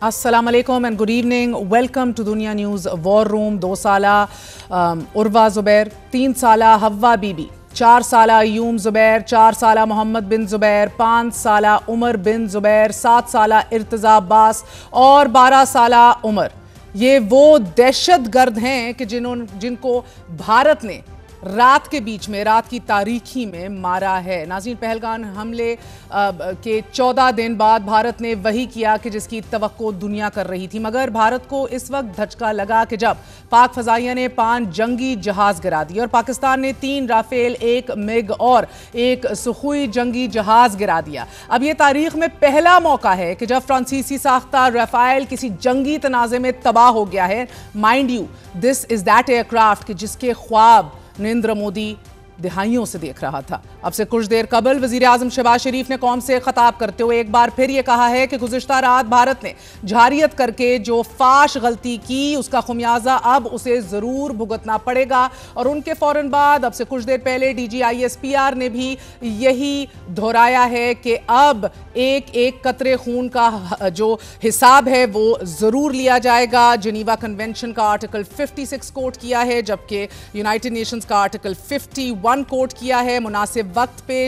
السلام علیکم and good evening. Welcome to Dunya news war room. 2 سالہ عروہ زبیر، 3 سالہ حوا بی بی، 4 سالہ ایوم زبیر، 4 سالہ محمد بن زبیر، 5 سالہ عمر بن زبیر، 7 سالہ ارتضیٰ عباس اور 12 سالہ عمر. یہ وہ دہشت گرد ہیں کہ جن کو بھارت نے رات کے بیچ میں، رات کی تاریکی میں مارا ہے. ناظرین، پہلگام حملے کے 14 دن بعد بھارت نے وہی کیا کہ جس کی توقع دنیا کر رہی تھی، مگر بھارت کو اس وقت دھچکا لگا کہ جب پاک فضائیہ نے 5 جنگی جہاز گرا دیے اور پاکستان نے 3 رافیل، 1 MiG اور 1 سخوئی جنگی جہاز گرا دیا. اب یہ تاریخ میں پہلا موقع ہے کہ جب فرانسیسی ساختہ رافیل کسی جنگی تنازع میں تباہ ہو گیا ہے. Mind you, this is that aircraft کہ جس کے خواب نریندر مودی دہائیوں سے دیکھ رہا تھا. اب سے کچھ دیر قبل وزیر اعظم شہباز شریف نے قوم سے خطاب کرتے ہوئے ایک بار پھر یہ کہا ہے کہ گزشتہ رات بھارت نے جھاریت کر کے جو فاش غلطی کی اس کا خمیازہ اب اسے ضرور بھگتنا پڑے گا. اور ان کے فوراً بعد اب سے کچھ دیر پہلے DGISPR نے بھی یہی دہرایا ہے کہ اب ایک قطرے خون کا جو حساب ہے وہ ضرور لیا جائے گا. جنیوا کنونشن کا آرٹیکل 56 کوٹ کیا ہے، جبکہ یونائٹڈ نیشنز کا آرٹیکل 51 کوٹ کیا ہے. مناسب وقت پہ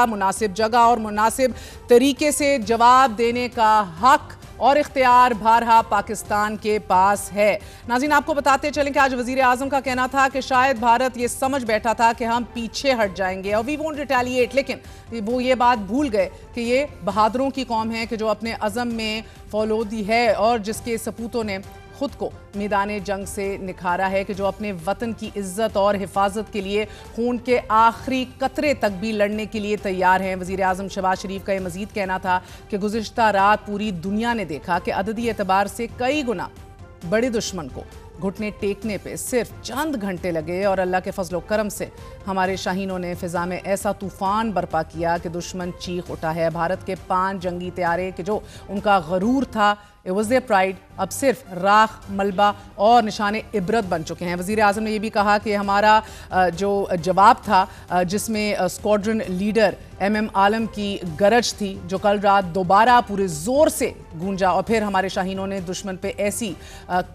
مناسب جگہ اور مناسب طریقے سے جواب دینے کا حق اور اختیار بھارہا پاکستان کے پاس ہے. ناظرین، آپ کو بتاتے چلیں کہ آج وزیر اعظم کا کہنا تھا کہ شاید بھارت یہ سمجھ بیٹھا تھا کہ ہم پیچھے ہٹ جائیں گے اور وی وونٹ ریٹیلیٹ، لیکن وہ یہ بات بھول گئے کہ یہ بہادروں کی قوم ہے کہ جو اپنے عزم میں فولودی ہے اور جس کے سپوتوں نے خود کو میدان جنگ سے نکھارا ہے، کہ جو اپنے وطن کی عزت اور حفاظت کے لیے خون کے آخری قطرے تک بھی لڑنے کے لیے تیار ہیں. وزیر اعظم شہباز شریف کا یہ مزید کہنا تھا کہ گزشتہ رات پوری دنیا نے دیکھا کہ عددی اعتبار سے کئی گنا بڑے دشمن کو گھٹنے ٹیکنے پہ صرف چند گھنٹے لگے اور اللہ کے فضل و کرم سے ہمارے شاہینوں نے فضا میں ایسا طوفان برپا کیا کہ دشمن چیخ اٹھا ہے. بھارت کے 5 جنگی طیارے کہ جو ان کا غرور تھا، it was their pride، اب صرف راکھ، ملبہ اور نشان عبرت بن چکے ہیں. وزیر اعظم نے یہ بھی کہا کہ ہمارا جو جواب تھا جس میں اسکواڈرن لیڈر MM عالم کی گرج تھی، جو کل رات دوبارہ پورے زور سے گونجا اور پھر ہمارے شاہینوں نے دشمن پہ ایسی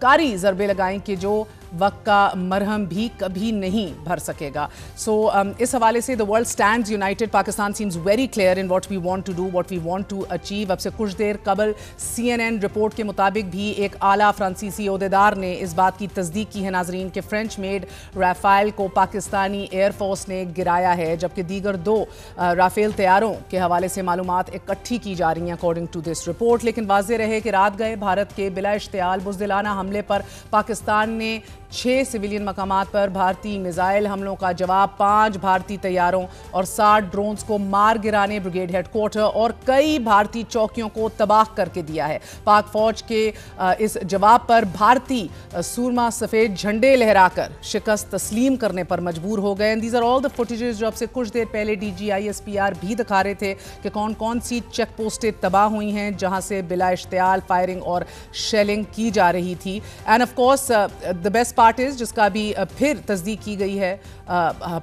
کاری ضربے لگائیں کہ جو وقت کا مرہم بھی کبھی نہیں بھر سکے گا. سو اس حوالے سے the world stands united. Pakistan seems very clear in what we want to do, what we want to achieve. اب سے کچھ دیر قبل CNN رپورٹ کے مطابق بھی ایک اعلیٰ فرانسیسی عہدیدار نے اس بات کی تصدیق کی ہے ناظرین کہ فرینچ میڈ رافیل کو پاکستانی ایئر فورس نے گرایا ہے، جبکہ دیگر 2 رافیل طیاروں کے حوالے سے معلومات اکٹھی کی جا رہی ہیں اکارڈنگ ٹو دس رپورٹ. لیکن واضح رہے کہ رات گئے بھارت کے بلا اشتعال بزدلانہ حملے پر پاکستان نے 6 سویلین مقامات پر بھارتی میزائل حملوں کا جواب 5 بھارتی طیاروں اور 60 ڈرونز کو مار گرانے بریگیڈ ہیڈ کوارٹر اور کئی بھارتی چوکیوں کو تباہ کر کے دیا ہے. پاک فوج کے اس جواب پر بھارتی سورما سفید جھنڈے لہرا کر شکست تسلیم کرنے پر مجبور ہو گئے. These are all the footages جو اب سے کچھ دیر پہلے DGISPR بھی دکھا رہے تھے کہ کون سی چیک پوسٹیں تباہ ہوئی ہیں جہاں سے بلا اشتعال فائرنگ اور شیلنگ کی جا رہی تھی. And of course the best part is جس کا بھی پھر تصدیق کی گئی ہے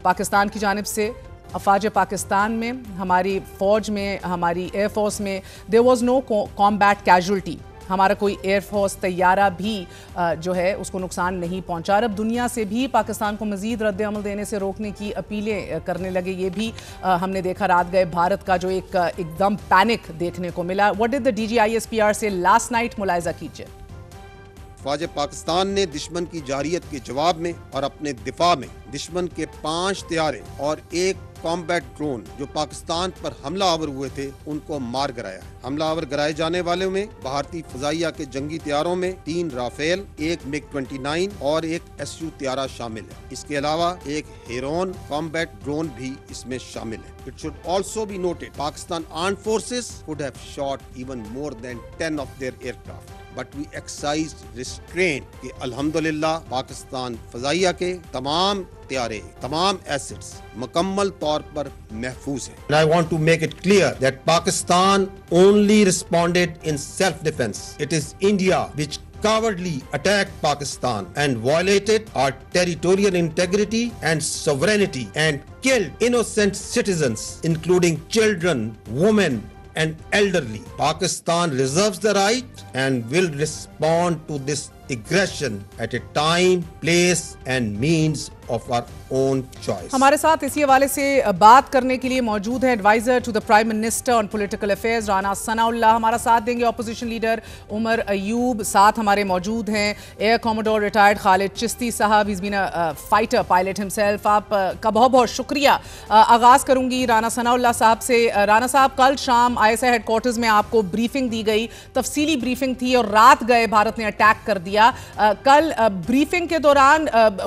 پاکستان کی جانب سے، افواج پاکستان میں، ہماری فوج میں، ہماری ایئر فورس میں there was no combat casualty. ہمارا کوئی ایئر فورس طیارہ بھی جو ہے اس کو نقصان نہیں پہنچا. اب دنیا سے بھی پاکستان کو مزید رد عمل دینے سے روکنے کی اپیلیں کرنے لگے. یہ بھی ہم نے دیکھا رات گئے بھارت کا جو ایک دم پینک دیکھنے کو ملا. What did the DGISPR سے last night ملاحظہ کیجئے. فوج پاکستان نے دشمن کی جارحیت کے جواب میں اور اپنے دفاع میں دشمن کے 5 طیارے اور 1 کامبیٹ ڈرون جو پاکستان پر حملہ آور ہوئے تھے ان کو مار گرایا. حملہ آور گرائے جانے والوں میں بھارتی فضائیہ کے جنگی طیاروں میں 3 رافیل، 1 MiG-29 اور 1 SU طیارہ شامل ہے. اس کے علاوہ 1 ہیرون کامبیٹ ڈرون بھی اس میں شامل ہے. It should also be noted Pakistan Armed Forces could have shot even more than 10 of their aircraft. But we exercised restraint کہ الحمدللہ پاکستان فضائیہ کے تمام طیارے، تمام ایسٹس مکمل طور پر محفوظ ہیں. And I want to make it clear that Pakistan only responded in self-defense. It is India which cowardly attacked Pakistan and violated our territorial integrity and sovereignty and killed innocent citizens including children, women and elderly. Pakistan reserves the right and will respond to this aggression at a time, place and means of our own choice. ہمارے ساتھ اسی حوالے سے بات کرنے کے لیے موجود ہیں advisor to the prime minister on political affairs Rana Sanaullah ہمارا ساتھ دیں گے. اپوزیشن لیڈر عمر ایوب ساتھ ہمارے موجود ہیں. ایئر کوموڈور ریٹائرڈ خالد چشتی صاحب, he's been a fighter pilot himself. آپ کا بہت بہت شکریہ. آغاز کروں گی رانا ثناء اللہ صاحب سے. رانا صاحب, کل شام ISI ہیڈ کوارٹرز میں آپ کو بریفنگ دی گئی, تفصیلی بریفنگ تھی اور رات گئے بھارت نے اٹیک کر دیا. کل بریفنگ کے دوران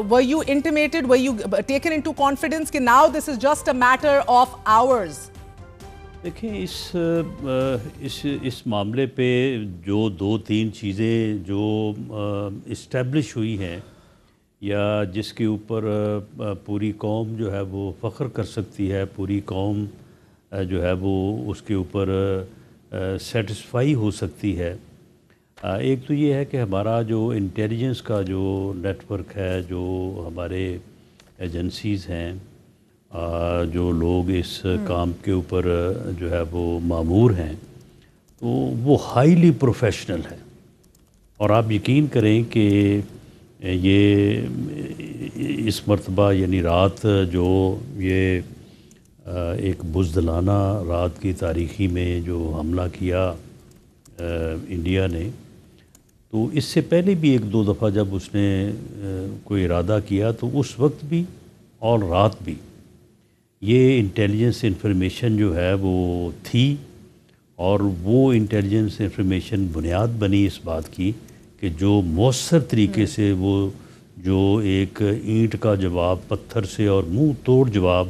were you intimated, were you taken into confidence کہ now this is just a matter of hours? دیکھیں اس معاملے پہ جو دو تین چیزیں جو اسٹیبلش ہوئی ہیں یا جس کے اوپر پوری قوم جو ہے وہ فخر کر سکتی ہے, پوری قوم جو ہے وہ اس کے اوپر سیٹسفائی ہو سکتی ہے. ایک تو یہ ہے کہ ہمارا جو انٹیلیجنس کا جو نیٹ ورک ہے, جو ہمارے ایجنسیز ہیں, جو لوگ اس کام کے اوپر جو ہے وہ مامور ہیں, تو وہ ہائیلی پروفیشنل ہے. اور آپ یقین کریں کہ یہ اس مرتبہ یعنی رات جو یہ ایک بزدلانہ رات کی تاریخی میں جو حملہ کیا انڈیا نے, تو اس سے پہلے بھی ایک دو دفعہ جب اس نے کوئی ارادہ کیا تو اس وقت بھی اور رات بھی یہ انٹیلیجنس انفارمیشن جو ہے وہ تھی. اور وہ انٹیلیجنس انفارمیشن بنیاد بنی اس بات کی کہ جو مؤثر طریقے سے وہ جو ایک اینٹ کا جواب پتھر سے اور منہ توڑ جواب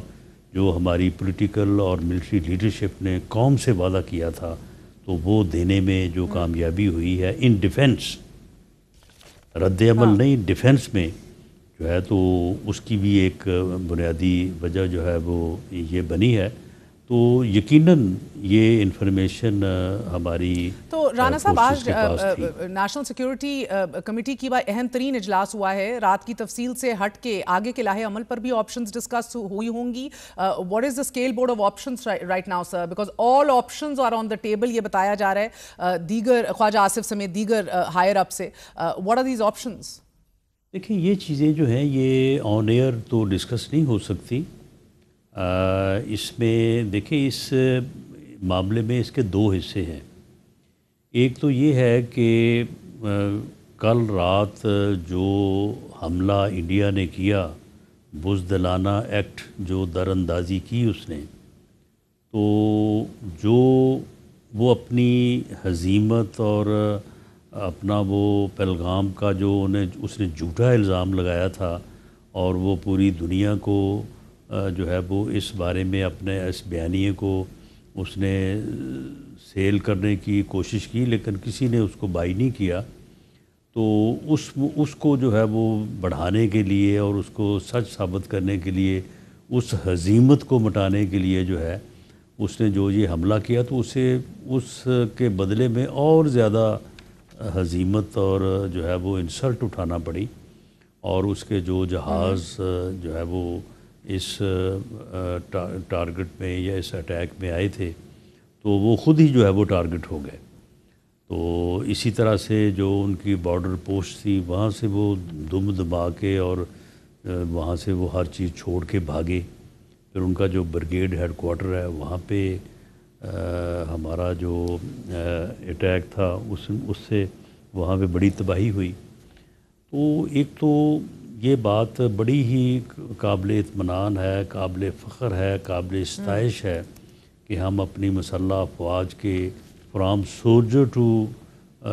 جو ہماری پولیٹیکل اور ملٹری لیڈرشپ نے قوم سے وعدہ کیا تھا, تو وہ دینے میں جو کامیابی ہوئی ہے ان ڈیفنس, رد عمل نہیں ڈیفنس میں جو ہے, تو اس کی بھی ایک بنیادی وجہ جو ہے وہ یہ بنی ہے. تو یقیناً یہ انفارمیشن ہماری تو رانا صاحب آج نیشنل سیکیورٹی کمیٹی کی اہم ترین اجلاس ہوا ہے. رات کی تفصیل سے ہٹ کے آگے کے لاہے عمل پر بھی آپشنز ڈسکس ہوئی ہوں گی. What is the scale board of options right now sir, because all options are on the table, یہ بتایا جا رہا ہے دیگر خواجہ آصف سمیت دیگر ہائر اپ سے. What are these options? دیکھیں یہ چیزیں جو ہیں یہ آن ایئر تو ڈسکس نہیں ہو سکتی. اس میں دیکھیں اس معاملے میں اس کے دو حصے ہیں. ایک تو یہ ہے کہ کل رات جو حملہ انڈیا نے کیا, بزدلانہ ایکٹ جو در اندازی کی اس نے, تو جو وہ اپنی ہزیمت اور اپنا وہ پہلگام کا جو اس نے جھوٹا الزام لگایا تھا, اور وہ پوری دنیا کو جو ہے وہ اس بارے میں اپنے اس بیانیے کو اس نے سیل کرنے کی کوشش کی, لیکن کسی نے اس کو بائی نہیں کیا. تو اس کو جو ہے وہ بڑھانے کے لیے اور اس کو سچ ثابت کرنے کے لیے, اس ہزیمت کو مٹانے کے لیے جو ہے اس نے جو یہ حملہ کیا, تو اسے اس کے بدلے میں اور زیادہ ہزیمت اور جو ہے وہ انسلٹ اٹھانا پڑی. اور اس کے جو جہاز جو ہے وہ اس ٹارگٹ میں یا اس اٹیک میں آئے تھے, تو وہ خود ہی جو ہے وہ ٹارگٹ ہو گئے. تو اسی طرح سے جو ان کی بارڈر پوسٹ تھی وہاں سے وہ دم دبا کے اور وہاں سے وہ ہر چیز چھوڑ کے بھاگے. پھر ان کا جو بریگیڈ ہیڈ کوارٹر ہے وہاں پہ ہمارا جو اٹیک تھا اس سے وہاں پہ بڑی تباہی ہوئی. تو ایک تو یہ بات بڑی ہی قابل اطمینان ہے, قابل فخر ہے, قابل ستائش ہے کہ ہم اپنی مسلح افواج کے فرام سولجر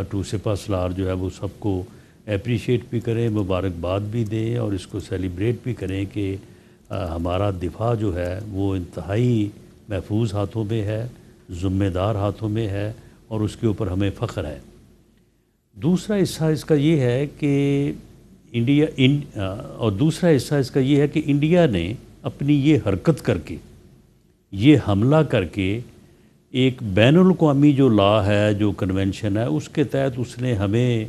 ٹو سپہ سالار جو ہے وہ سب کو اپریشیٹ بھی کریں, مبارکباد بھی دیں, اور اس کو سیلیبریٹ بھی کریں کہ ہمارا دفاع جو ہے وہ انتہائی محفوظ ہاتھوں میں ہے, ذمہ دار ہاتھوں میں ہے, اور اس کے اوپر ہمیں فخر ہے. دوسرا حصہ اس کا یہ ہے کہ دوسرا حصہ اس کا یہ ہے کہ انڈیا نے اپنی یہ حرکت کر کے, یہ حملہ کر کے, ایک بین الاقوامی جو لا ہے, جو کنونشن ہے, اس کے تحت اس نے ہمیں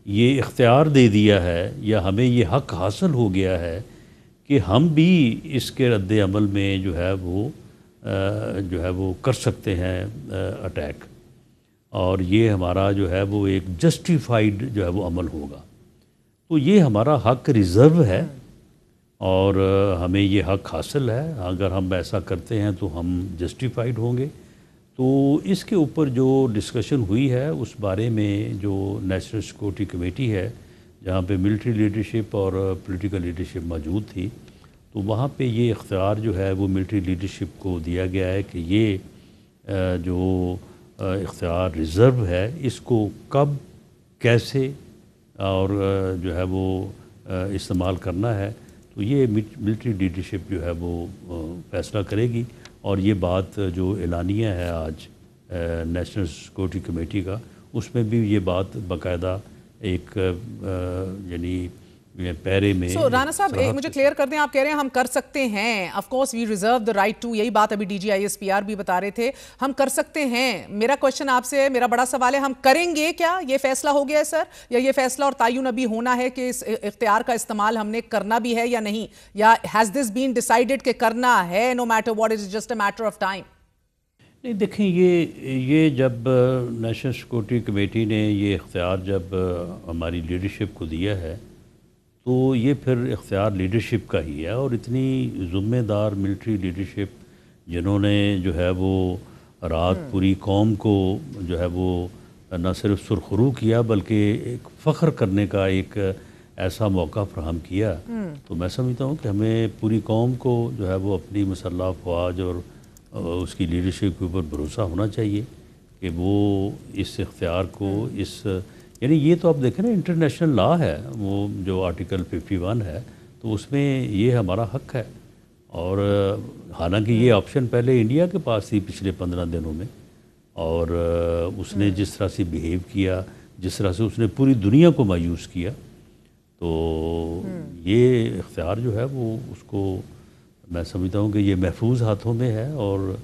یہ اختیار دے دیا ہے, یا ہمیں یہ حق حاصل ہو گیا ہے کہ ہم بھی اس کے رد عمل میں جو ہے وہ جو ہے وہ کر سکتے ہیں اٹیک، اور یہ ہمارا جو ہے وہ ایک جسٹیفائڈ جو ہے وہ عمل ہوگا. تو یہ ہمارا حق ریزرو ہے اور ہمیں یہ حق حاصل ہے. اگر ہم ایسا کرتے ہیں تو ہم جسٹیفائڈ ہوں گے. تو اس کے اوپر جو ڈسکشن ہوئی ہے اس بارے میں جو نیشنل سیکورٹی کمیٹی ہے جہاں پہ ملٹری لیڈرشپ اور پولیٹیکل لیڈرشپ موجود تھی، تو وہاں پہ یہ اختیار جو ہے وہ ملٹری لیڈرشپ کو دیا گیا ہے کہ یہ جو اختیار ریزرو ہے اس کو کب، کیسے اور جو ہے وہ استعمال کرنا ہے، تو یہ ملٹری لیڈرشپ جو ہے وہ فیصلہ کرے گی. اور یہ بات جو اعلانیہ ہے آج نیشنل سیکورٹی کمیٹی کا، اس میں بھی یہ بات باقاعدہ ایک یعنی پیرے میں. رانا صاحب مجھے کلیئر کر دیں، آپ کہہ رہے ہیں ہم کر سکتے ہیں، of course we reserve the right to, یہی بات ابھی DGISPR بھی بتا رہے تھے، ہم کر سکتے ہیں. میرا کوشچن آپ سے، میرا بڑا سوال ہے، ہم کریں گے کیا؟ یہ فیصلہ ہو گیا ہے سر، یا یہ فیصلہ اور تعین ابھی ہونا ہے کہ اس اختیار کا استعمال ہم نے کرنا بھی ہے یا نہیں، یا ہیز دس بین ڈیسائیڈڈ کہ کرنا ہے no matter what, is just a matter of time? نہیں دیکھیں، یہ جب نیشنل سیکورٹی کمیٹی نے یہ اختیار جب ہماری لیڈرشپ کو دیا ہے تو یہ پھر اختیار لیڈرشپ کا ہی ہے. اور اتنی ذمہ دار ملٹری لیڈرشپ جنہوں نے جو ہے وہ رات پوری قوم کو جو ہے وہ نہ صرف سرخرو کیا بلکہ ایک فخر کرنے کا ایک ایسا موقع فراہم کیا، تو میں سمجھتا ہوں کہ ہمیں پوری قوم کو جو ہے وہ اپنی مسلح افواج اور اس کی لیڈرشپ کے اوپر بھروسہ ہونا چاہیے کہ وہ اس اختیار کو یعنی یہ تو آپ دیکھیں نا، انٹرنیشنل لا ہے وہ جو آرٹیکل 51 ہے، تو اس میں یہ ہمارا حق ہے. اور حالانکہ یہ آپشن پہلے انڈیا کے پاس تھی پچھلے 15 دنوں میں، اور اس نے جس طرح سے بیہیو کیا، جس طرح سے اس نے پوری دنیا کو مایوس کیا، تو یہ اختیار جو ہے وہ اس کو میں سمجھتا ہوں کہ یہ محفوظ ہاتھوں میں ہے. اور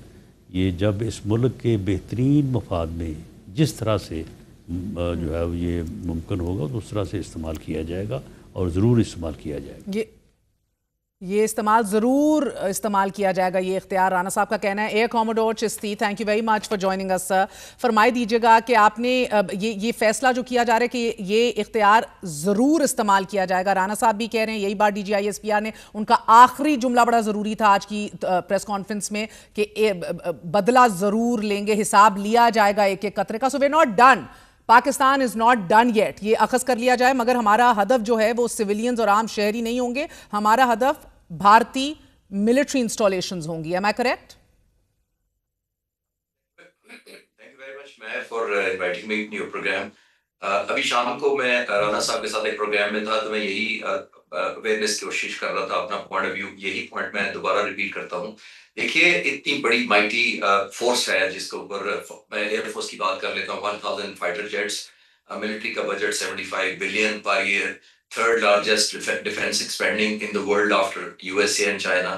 یہ جب اس ملک کے بہترین مفاد میں جس طرح سے جو ہے یہ ممکن ہوگا تو اس طرح سے استعمال کیا جائے گا، اور ضرور استعمال کیا جائے گا. یہ ضرور استعمال کیا جائے گا یہ اختیار، رانا صاحب کا کہنا ہے. Air commodore Chishti, thank you very much for joining us sir. فرمائی دیجیے گا کہ آپ نے یہ فیصلہ جو کیا جا رہا ہے کہ یہ اختیار ضرور استعمال کیا جائے گا، رانا صاحب بھی کہہ رہے ہیں یہی بات DGISPR نے، ان کا آخری جملہ بڑا ضروری تھا آج کی پریس کانفرنس میں کہ بدلہ ضرور لیں گے، حساب لیا جائے گا ایک ایک قطرے کا. So we not done, Pakistan is not done yet. یہ اخذ کر لیا جائے، مگر ہمارا ہدف جو ہے وہ سویلینز اور عام شہری نہیں ہوں گے، ہمارا ہدف بھارتی ملٹری انسٹالیشنز ہوں گی. Am I correct? Thank you very much, Mayor, for inviting me to your program. ابھی شام کو میں رانا صاحب کے ساتھ ایک پروگرام میں تھا، تو میں یہی اویئرنیس کی کوشش کر رہا تھا، اپنا پوائنٹ آف ویو، یہی پوائنٹ میں دوبارہ ریپیٹ کرتا ہوں. دیکھیے، اتنی بڑی مائٹی فورس ہے جس کے اوپر میں ایئر فورس کی بات کر لیتا ہوں. 1000 فائٹر جیٹس، ملٹری کا budget 75 billion per year, third largest defence expending in the world after USA and China.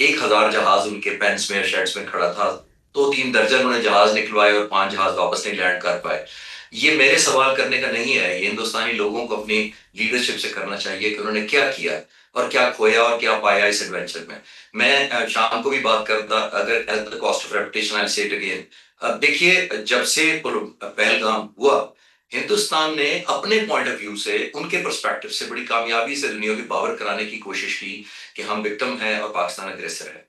1000 جہاز ان کے پینس میں، شیڈس میں کھڑا تھا. 2-3 درجن انہوں نے جہاز نکلوائے اور 5 جہاز واپس نہیں لینڈ کر پائے. یہ میرے سوال کرنے کا نہیں ہے، یہ ہندوستانی لوگوں کو اپنی لیڈرشپ سے کرنا چاہیے کہ انہوں نے کیا کیا اور کیا کھویا اور کیا پایا اس ایڈونچر میں. میں شام کو بھی بات کرتا، اگر at the cost of reputation I say it again. دیکھیے، جب سے پہلگام ہوا، ہندوستان نے اپنے پوائنٹ آف ویو سے، ان کے پرسپیکٹو سے بڑی کامیابی سے دنیا کی باور کرانے کی کوشش کی کہ ہم وکٹم ہیں اور پاکستان اگریسر ہے.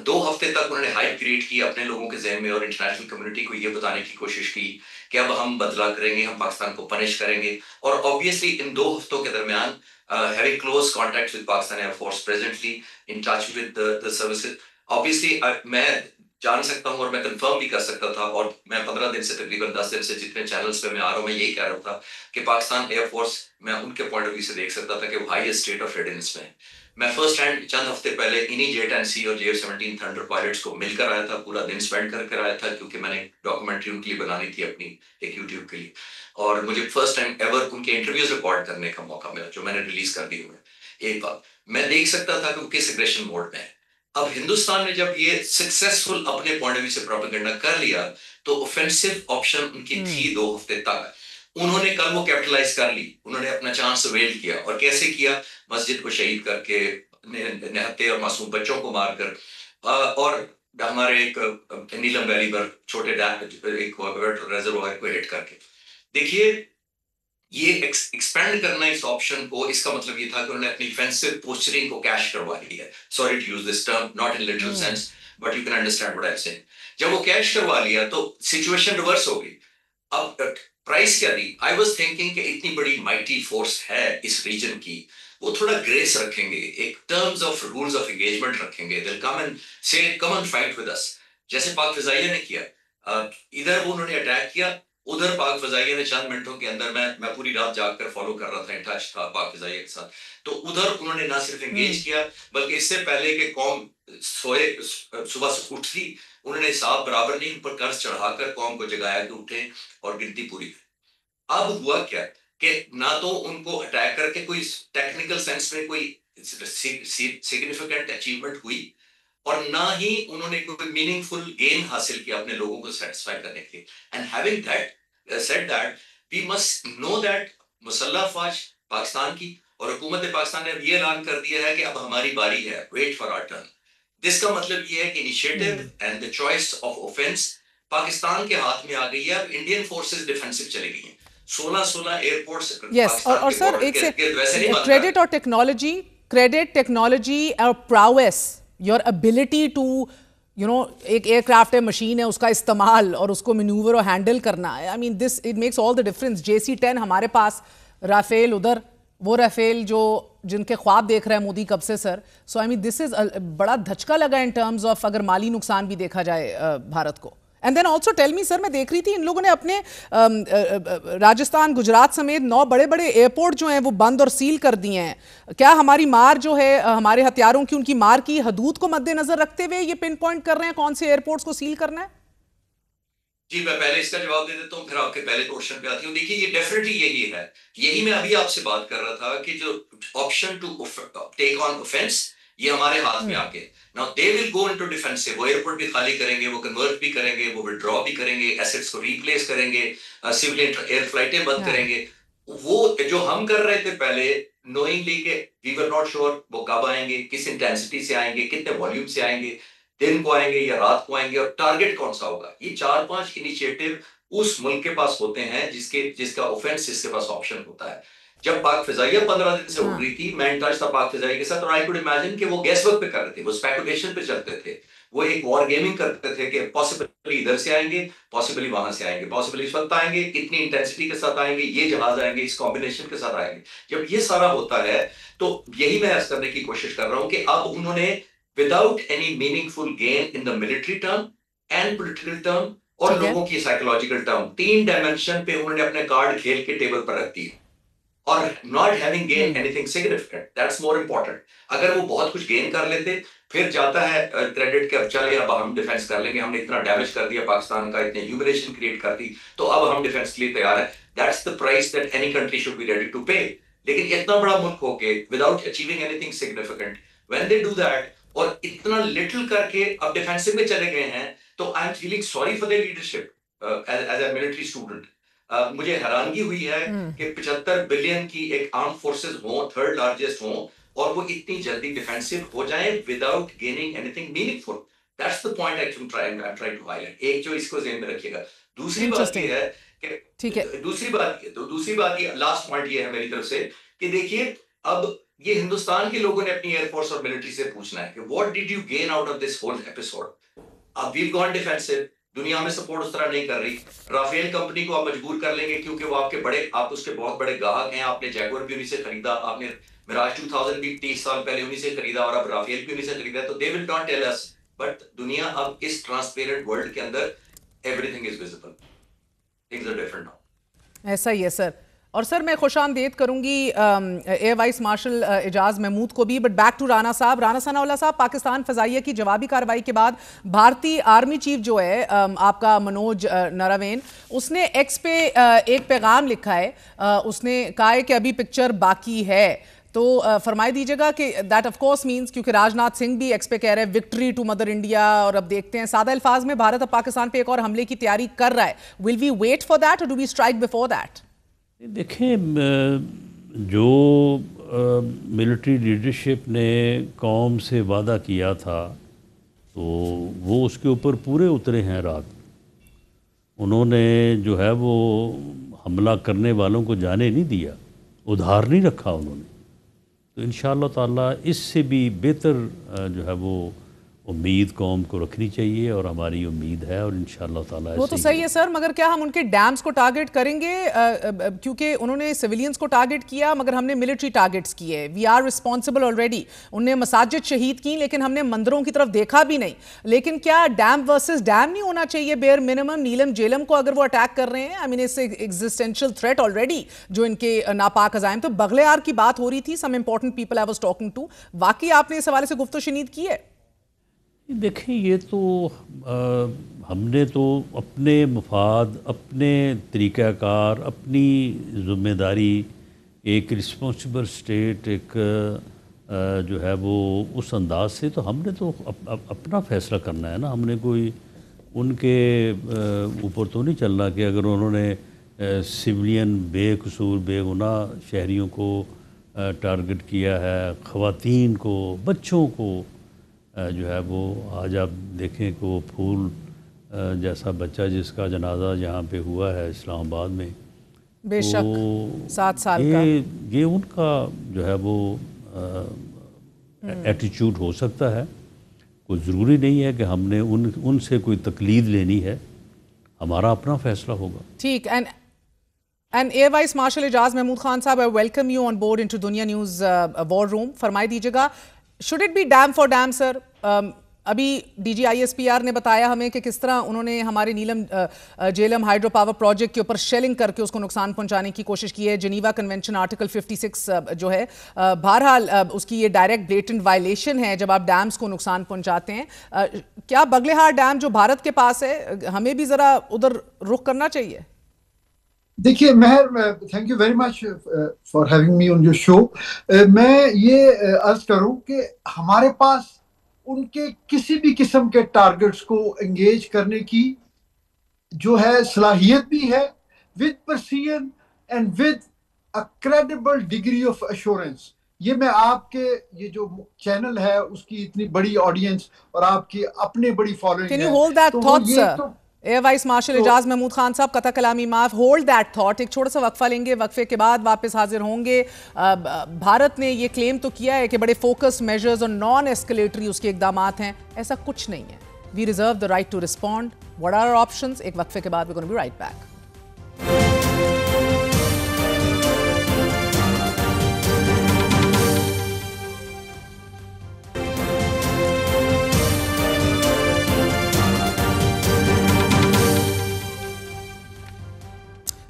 2 ہفتے تک انہوں نے ہائپ کریٹ کی اپنے لوگوں کے ذہن میں، اور انٹرنیشنل کمیونٹی کو یہ بتانے کی کوشش کی کہ اب ہم بدلہ کریں گے، ہم پاکستان کو پنش کریں گے. اور obviously ان 2 ہفتوں کے درمیان having close contact with Pakistan Air Force, presently in touch with the services, obviously میں جان سکتا ہوں اور میں کنفرم بھی کر سکتا تھا، اور میں 15 دن سے تقریباً 10 دن سے جتنے چینلز پہ میں آ رہا ہوں میں یہی کہہ رہا تھا کہ پاکستان ایئر فورس، میں ان کے پوائنٹ آف ویو سے دیکھ سکتا تھا کہ وہ ہائی اسٹیٹ آف ریڈینس میں. میں فرسٹ ہینڈ چند ہفتے پہلے انہی J-10C اور JF-17 تھنڈر پائلٹس کو مل کر آیا تھا، پورا دن اسپینڈ کر کر آیا تھا، کیونکہ میں نے ڈاکومنٹری ان کے لیے بنانی تھی اپنی ایک یوٹیوب کے لیے، اور مجھے فرسٹ ٹائم ایور ان کے انٹرویوز ریکارڈ کرنے کا موقع ملا جو میں نے ریلیز کر دی ہوئے. ایک بات میں دیکھ سکتا تھا کہ وہ کس اگریشن موڈ میں ہے. اب ہندوستان نے جب یہ سکسیسفل اپنے پوائنٹ آف ویو سے پروپیگنڈا کر لیا تو اوفینسو آپشن ان کی تھی 2 ہفتے تک. انہوں نے کل وہ کیپٹلائز کر لی، انہوں نے اپنا چانس اویل کیا. اور کیسے کیا؟ مسجد کو شہید کر کے، نہتے اور معصوم بچوں کو مار کر. اور ہمارے ایک نیلم ویلی پر چھوٹے ایک ریزروائر کو ہٹ کر کے. دیکھیے یہ ایکسپینڈ کرنا اس آپشن کو، اس کا مطلب یہ تھا کہ انہوں نے اپنی ڈیفینسو پوسچرنگ کو کیش کروا لیا ہے. Sorry to use this term, not in literal sense but you can understand what I am saying. جب وہ کیش کروا لیا تو سچویشن ریورس ہو گئی. اب پرائس کیا دی؟ آئی واز تھنکنگ کہ اتنی بڑی مائٹی فورس ہے اس ریجن کی، وہ تھوڑا گریس رکھیں گے، ایک terms of rules of engagement رکھیں گے. دل کم اینڈ سے come and fight with us, جیسے پاک فضائیہ نے کیا. ادھر وہ انہوں نے اٹیک کیا، ادھر پاک فضائیہ نے چند منٹوں کے اندر، میں پوری رات جاگ کر فالو کر رہا تھا، ان ٹچ تھا پاک فضائیہ کے ساتھ. تو ادھر انہوں نے نہ صرف انگیج کیا بلکہ اس سے پہلے کہ قوم سوئے صبح سے اٹھتی، انہوں نے حساب برابر نہیں، ان پر قرض چڑھا کر قوم کو جگایا کہ اٹھیں اور گنتی پوری. اب ہوا کیا کہ نہ تو ان کو اٹیک کر کے کوئی ٹیکنیکل سینس میں کوئی سگنیفیکنٹ اچیومنٹ ہوئی، اور نہ ہی انہوں نے کوئی میننگ فل گین حاصل کیا اپنے لوگوں کو سیٹسفائی کرنے کے لیے. And having that said that we must know that مسلح افواج پاکستان کی اور حکومت پاکستان نے اب یہ اعلان کر دیا ہے کہ اب ہماری باری ہے، ویٹ فار آور ٹرن. جس کا مطلب یہ ہے کہ initiative and the choice of offence Pakistan کے ہاتھ میں آ گئی ہے. اب انڈین فورسز ڈیفینسو چلے گئی ہیں. 16 ایئرپورٹس. یس، اور سر ایک سے کریڈٹ اور ٹیکنالوجی اور پراویس، یور ابیلٹی ٹو ایک ایئر کرافٹ ہے، مشین ہے، اس کا استعمال اور اس کو مینیور اور ہینڈل کرنا. I mean this it makes all the difference. JC-10 ہمارے پاس، رافیل ادھر، وہ رافیل جن کے خواب دیکھ رہے ہیں مودی کب سے سر. سو آئی مین دس از بڑا دھچکا لگا ان ٹرمز آف اگر مالی نقصان بھی دیکھا جائے بھارت کو. And then also tell me sir, میں دیکھ رہی تھی ان لوگوں نے اپنے راجستھان، گجرات سمیت 9 بڑے بڑے ایئرپورٹ جو ہیں وہ بند اور سیل کر دیے ہیں. کیا ہماری مار جو ہے، ہمارے ہتھیاروں کی، ان کی مار کی حدود کو مد نظر رکھتے ہوئے یہ پن پوائنٹ کر رہے ہیں کون سے ایئرپورٹس کو سیل کرنا ہے؟ جی میں پہلے اس کا جواب دے دیتا ہوں، پھر آپ کے پہلے پورشن پہ آتی ہوں. دیکھیے یہ ڈیفینیٹلی یہی ہے، یہی میں ابھی آپ سے بات کر رہا تھا کہ جو option to take on offence یہ ہمارے ہاتھ میں آ کے. Now they will go into defensive. وہ ایئرپورٹ بھی خالی کریں گے، وہ کنورٹ بھی کریں گے، وہ withdraw بھی کریں گے، ایسٹس کو ریپلیس کریں گے، سول ایئر فلائٹیں بند کریں گے. وہ جو ہم کر رہے تھے پہلے نوئنگلی کہ وی ور ناٹ شیور وہ کب آئیں گے، کس انٹینسٹی سے آئیں گے، کتنے والیوم سے آئیں گے، دن کو آئیں گے یا رات کو آئیں گے، اور ٹارگٹ کون سا ہوگا. یہ 4-5 انیشیٹو اس ملک کے پاس ہوتے ہیں جس کا اوفینس اس کے پاس آپشن ہوتا ہے. جب پاک فضائیہ 15 دن سے اڑ رہی تھی، میں ان ٹچ تھا پاک فضائیہ کے ساتھ، اور آئی کوڈ امیجن کہ وہ گیس ورک پہ کر رہے تھے، وہ اسپیکولیشن پہ چلتے تھے، وہ ایک وار گیمنگ کرتے تھے کہ پاسبلی ادھر سے آئیں گے، پاسبلی وہاں سے آئیں گے، پاسبلی اس وقت آئیں گے، اتنی انٹینسٹی کے ساتھ آئیں گے، یہ جہاز آئیں گے، اس کمبینیشن کے ساتھ آئیں گے. جب یہ سارا ہوتا ہے تو یہی میں عرض کرنے کی کوشش کر رہا ہوں کہ اب انہوں نے without any meaningful gain in the military term and political term اور لوگوں کی سائیکولوجیکل ٹرم، 3 ڈائمینشن پہ انہوں نے اپنے کارڈ کھیل کے ٹیبل پر رکھ دی. اور not having gained anything significant, that's more important. اگر وہ بہت کچھ گین کر لیتے پھر جاتا ہے کریڈٹ کہ اب چلے اب ہم ڈیفینس کر لیں گے، ہم نے اتنا ڈیمیج کر دیا پاکستان کا، اتنے ہیوملیشن کریٹ کر دی، تو اب ہم ڈیفینس کے لیے تیار ہیں. That's the price that any country should be ready to pay. لیکن اتنا بڑا ملک ہو کے without achieving anything significant, when they do that اور اتنا لٹل کر کے اب ڈیفینسو میں چلے گئے ہیں، تو I'm feeling sorry for their leadership as a military student. مجھے حیرانگی ہوئی ہے کہ 75 بلین کی ایک آرم فورسز ہوں، 3rd لارجسٹ ہوں، اور وہ اتنی جلدی ڈیفینسو ہو جائیں without gaining anything meaningful. That's the point I am trying to highlight. ایک جو اس کو ذہن میں رکھیے گا. دوسری بات یہ ہے کہ دوسری بات یہ لاسٹ پوائنٹ یہ ہے میری طرف سے کہ دیکھیے اب یہ ہندوستان کے لوگوں نے اپنی ایئر فورس اور ملٹری سے پوچھنا ہے کہ what did you gain out of this whole episode. اب ویو گون ڈیفینسو، دنیا میں سپورٹ اس طرح نہیں کر رہی. رافیل کمپنی کو آپ مجبور کر لیں گے کیونکہ وہ آپ اس کے بہت بڑے گاہک ہیں. آپ نے جیگور بھی انہیں سے خریدا، آپ نے میراج 2000 بھی 30 سال پہلے انہیں سے خریدا، اور اب رافیل بھی انہیں سے خریدا. تو they will not tell us, but دنیا اب اس ٹرانسپیرنٹ ورلڈ کے اندر everything is visible. Things are different now. ایسا ہی ہے سر. اور سر میں خوش آمدید کروں گی year vice marshal Ejaz Mahmood کو بھی. بٹ بیک ٹو رانا صاحب. رانا ثناء اللہ صاحب، پاکستان فضائیہ کی جوابی کارروائی کے بعد بھارتی آرمی چیف جو ہے آپ کا منوج نراوین، اس نے ایکس پہ ایک پیغام لکھا ہے. اس نے کہا ہے کہ ابھی پکچر باقی ہے. تو فرمائی دیجیے گا کہ دیٹ آف کورس مینس، کیونکہ راج ناتھ سنگھ بھی ایکس پہ کہہ رہے ہیں وکٹری ٹو مدر انڈیا، اور اب دیکھتے ہیں سادہ الفاظ میں بھارت اب پاکستان پہ ایک اور حملے کی تیاری کر رہا ہے. Will we wait for that اور do we strike before that? دیکھیں، جو ملٹری لیڈرشپ نے قوم سے وعدہ کیا تھا تو وہ اس کے اوپر پورے اترے ہیں رات. انہوں نے جو ہے وہ حملہ کرنے والوں کو جانے نہیں دیا, ادھار نہیں رکھا انہوں نے. تو انشاءاللہ تعالیٰ اس سے بھی بہتر جو ہے وہ امید قوم کو رکھنی چاہیے, اور ہماری امید ہے, اور انشاءاللہ تعالیٰ وہ تو صحیح ہے سر, مگر کیا ہم ان کے ڈیمز کو ٹارگٹ کریں گے؟ کیونکہ انہوں نے سویلینز کو ٹارگٹ کیا, مگر ہم نے ملٹری ٹارگٹس کیے. We are responsible already. انہوں نے مساجد شہید کی, لیکن ہم نے مندروں کی طرف دیکھا بھی نہیں. لیکن کیا ڈیم ورسز ڈیم نہیں ہونا چاہیے بیئر منیمم؟ نیلم جیلم کو اگر وہ اٹیک کر رہے ہیں, I mean it's existential threat already جو ان کے ناپاک عزائم. تو بغلیار کی بات ہو رہی تھی, some important people I was talking to. واقعی آپ نے اس حوالے سے گفت و شنید کی ہے؟ دیکھیں, یہ تو ہم نے تو اپنے مفاد, اپنے طریقہ کار, اپنی ذمہ داری, ایک رسپانسبل اسٹیٹ, ایک جو ہے وہ اس انداز سے تو ہم نے تو اپنا فیصلہ کرنا ہے نا. ہم نے کوئی ان کے اوپر تو نہیں چلنا کہ اگر انہوں نے سویلین بے قصور بے گناہ شہریوں کو ٹارگٹ کیا ہے, خواتین کو, بچوں کو جو ہے وہ. آج آپ دیکھیں کہ وہ پھول جیسا بچہ جس کا جنازہ یہاں پہ ہوا ہے اسلام آباد میں, بے شک 7 سال کا, یہ ان کا جو ہے وہ ایٹیچیوڈ ہو سکتا ہے. کوئی ضروری نہیں ہے کہ ہم نے ان سے کوئی تقلید لینی ہے, ہمارا اپنا فیصلہ ہوگا. ٹھیک. And air vice marshal Ejaz Mahmood Khan صاحب, I welcome you on board into Dunya news war room. فرمائی دیجیے گا, should it be dam for dam sir? ابھی D G I S P R نے بتایا ہمیں کہ کس طرح انہوں نے ہمارے Neelum Jhelum hydro power project کے اوپر شیلنگ کر کے اس کو نقصان پہنچانے کی کوشش کی ہے. جنیوا کنونشن آرٹیکل 56 جو ہے, بہرحال اس کی یہ ڈائریکٹ بلیٹنٹ وائلیشن ہے جب آپ ڈیمز کو نقصان پہنچاتے ہیں. کیا بغلہار ڈیم جو بھارت کے پاس ہے, ہمیں بھی ذرا ادھر رخ کرنا چاہیے؟ دیکھیے مہر, thank you very much for having me on your show. میں یہ عرض کروں کہ ہمارے پاس ان کے کسی بھی قسم کے ٹارگٹس کو انگیج کرنے کی جو ہے صلاحیت بھی ہے, with precision and with a credible degree of assurance. یہ میں آپ کے یہ جو چینل ہے اس کی اتنی بڑی آڈینس اور آپ کی اپنے بڑی فالوئنگ ہے. Can you hold that thought, sir? Air vice marshal Ejaz Mahmood Khan صاحب, قطع کلامی معاف. Hold that thought. ایک چھوٹا سا وقفہ لیں گے, وقفے کے بعد واپس حاضر ہوں گے. بھارت نے یہ کلیم تو کیا ہے کہ بڑے فوکس میجرز اور نان ایسکلیٹری اس کے اقدامات ہیں. ایسا کچھ نہیں ہے. We reserve the right to respond. What are our options? ایک وقفے کے بعد we gonna be right back.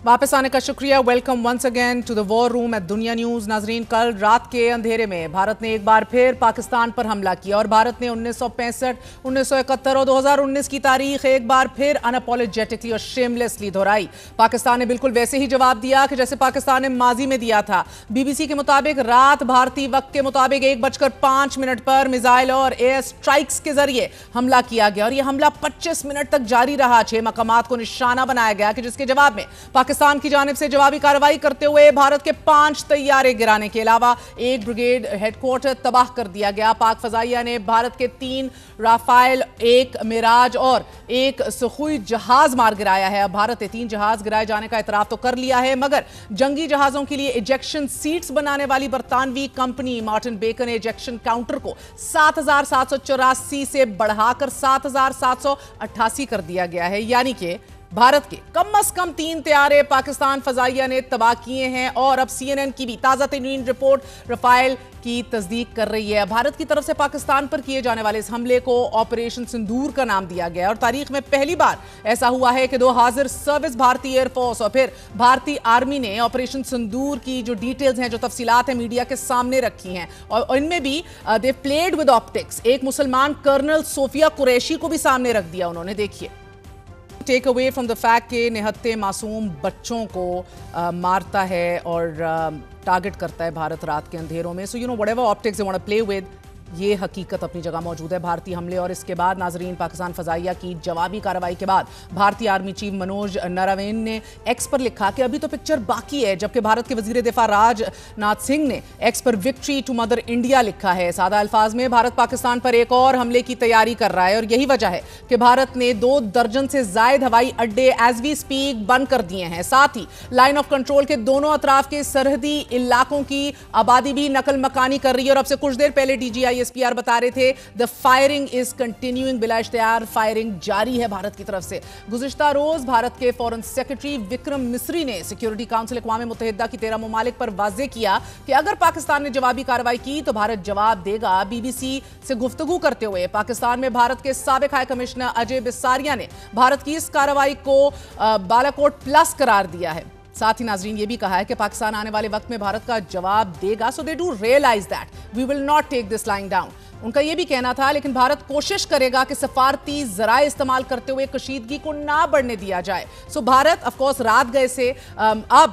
واپس آنے کا شکریہ. Welcome once again to the war room at Dunya news. ناظرین, کل رات کے اندھیرے میں بھارت نے ایک بار پھر پاکستان پر حملہ کیا, اور بھارت نے 1965, 1971 اور 2019 کی تاریخ ایک بار پھر اناپولوجیٹکلی اور شیملیسلی دہرائی. پاکستان نے بالکل ویسے ہی جواب دیا کہ جیسے پاکستان نے ماضی میں دیا تھا. بی بی سی کے مطابق رات بھارتی وقت کے مطابق 1:05 پر میزائل اور ایئر سٹرائکس کے ذریعے حملہ کیا گیا, اور یہ حملہ 25 منٹ تک جاری رہا. 6 مقامات کو نشانہ بنایا گیا کہ جس کے جواب میں پاکستان کی جانب سے جوابی کارروائی کرتے ہوئے بھارت کے 5 طیارے گرانے کے علاوہ ایک بریگیڈ ہیڈ کوارٹر تباہ کر دیا گیا. پاک فضائیہ نے بھارت کے 3 رافائل, 1 میراج اور 1 سخوئی جہاز مار گرایا ہے. اب بھارت نے 3 جہاز گرائے جانے کا اعتراف تو کر لیا ہے, مگر جنگی جہازوں کے لیے ایجیکشن سیٹس بنانے والی برطانوی کمپنی مارٹن بیکر نے ایجیکشن کاؤنٹر کو 7784 سے بڑھا کر 7788 کر دیا گیا ہے. یعنی کہ بھارت کے کم از کم 3 طیارے پاکستان فضائیہ نے تباہ کیے ہیں, اور اب سی این این کی بھی تازہ ترین رپورٹ رفائل کی تصدیق کر رہی ہے. بھارت کی طرف سے پاکستان پر کیے جانے والے اس حملے کو آپریشن سندور کا نام دیا گیا, اور تاریخ میں پہلی بار ایسا ہوا ہے کہ 2 حاضر سروس بھارتی ایئر فورس اور پھر بھارتی آرمی نے آپریشن سندور کی جو ڈیٹیلز ہیں, جو تفصیلات ہیں, میڈیا کے سامنے رکھی ہیں, اور ان میں بھی دے پلیڈ ود آپٹکس. ایک مسلمان کرنل صوفیہ قریشی کو بھی سامنے رکھ دیا انہوں نے. دیکھیے, ٹیک اوے فرام دا فیکٹ کہ نہتے معصوم بچوں کو مارتا ہے اور ٹارگٹ کرتا ہے بھارت رات کے اندھیروں میں. So you know whatever optics they want to play with, یہ حقیقت اپنی جگہ موجود ہے. بھارتی حملے اور اس کے بعد ناظرین پاکستان فضائیہ کی جوابی کارروائی کے بعد بھارتی آرمی چیف منوج نراوین نے ایکس پر لکھا کہ ابھی تو پکچر باقی ہے، جبکہ بھارت کے وزیر دفاع راج ناتھ سنگھ نے ایکس پر وکٹری ٹو مدر انڈیا لکھا ہے. سادہ الفاظ میں بھارت پاکستان پر ایک اور حملے کی تیاری کر رہا ہے، اور یہی وجہ ہے کہ بھارت نے 2 درجن سے زائد ہوائی اڈے ایز وی سپیک بند کر دیے ہیں. ساتھ ہی لائن آف کنٹرول کے دونوں اطراف کے سرحدی علاقوں کی آبادی بھی نقل مکانی کر رہی ہے. اور اب سے کچھ دیر پہلے D G I S P R بتا رہے تھے the firing is continuing، بلا اشتہار فائرنگ جاری ہے بھارت کی طرف سے. گزشتہ روز بھارت کے فورن سیکرٹری وکرم مسری نے سیکیورٹی کاؤنسل اقوام متحدہ کی 13 ممالک پر واضح کیا کہ اگر پاکستان نے جوابی کارروائی کی تو بھارت جواب دے گا. بی بی سی سے گفتگو کرتے ہوئے پاکستان میں بھارت کے سابق ہائی کمشنر اجے بساریا نے بھارت کی اس کارروائی کو بالاکوٹ پلس قرار دیا ہے. ساتھ ہی ناظرین یہ بھی کہا ہے کہ پاکستان آنے والے وقت میں بھارت کا جواب دے گا. So they do realize that we will not take this lying down. ان کا یہ بھی کہنا تھا لیکن بھارت کوشش کرے گا کہ سفارتی ذرائع استعمال کرتے ہوئے کشیدگی کو نہ بڑھنے دیا جائے. سو بھارت آف کورس رات گئے سے اب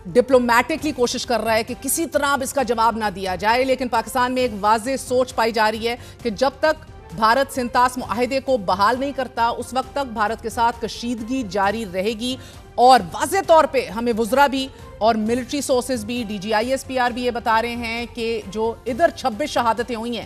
ڈپلومیٹکلی کوشش کر رہا ہے کہ کسی طرح اب اس کا جواب نہ دیا جائے، لیکن پاکستان میں ایک واضح سوچ پائی جا رہی ہے کہ جب تک بھارت سنتاس معاہدے کو بحال نہیں کرتا اس وقت تک بھارت کے ساتھ کشیدگی جاری رہے گی. اور واضح طور پہ ہمیں وزراء بھی اور ملٹری سورسز بھی D G I S P R بھی یہ بتا رہے ہیں کہ جو ادھر 26 شہادتیں ہوئی ہیں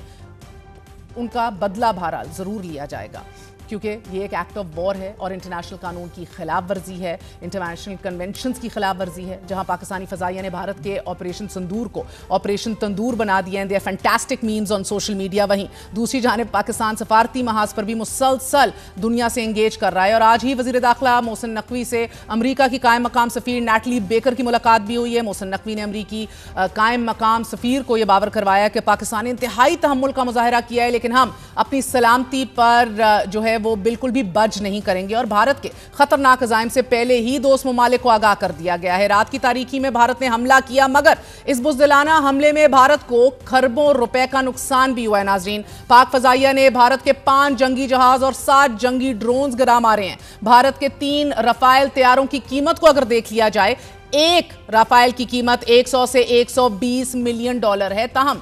ان کا بدلہ بہرحال ضرور لیا جائے گا، کیونکہ یہ ایک ایکٹ آف وار ہے اور انٹرنیشنل قانون کی خلاف ورزی ہے، انٹرنیشنل کنونشنز کی خلاف ورزی ہے. جہاں پاکستانی فضائیہ نے بھارت کے آپریشن سندور کو آپریشن تندور بنا دیا ہے، they fantastic memes on social media. وہیں دوسری جانب پاکستان سفارتی محاذ پر بھی مسلسل دنیا سے انگیج کر رہا ہے. اور آج ہی وزیر داخلہ محسن نقوی سے امریکہ کی قائم مقام سفیر نیٹلی بیکر کی ملاقات بھی ہوئی ہے. محسن نقوی نے امریکی قائم مقام سفیر کو یہ باور کروایا کہ پاکستان نے انتہائی تحمل کا مظاہرہ کیا ہے، لیکن ہم اپنی سلامتی پر جو ہے وہ بالکل بھی بج نہیں کریں گے. اور بھارت کے خطرناک عزائم سے پہلے ہی دوست ممالک کو آگاہ کر دیا گیا ہے. رات کی تاریکی میں بھارت نے حملہ کیا، مگر اس بزدلانہ حملے میں بھارت کو کھربوں روپے کا نقصان بھی ہوا ہے. ناظرین پاک فضائیہ نے بھارت کے 5 جنگی جہاز اور 7 جنگی ڈرونز گرا مارے ہیں. بھارت کے 3 رافائل طیاروں کی قیمت کو اگر دیکھ لیا جائے، ایک رافائل کی قیمت 100 سے 120 ملین ڈالر ہے. تاہم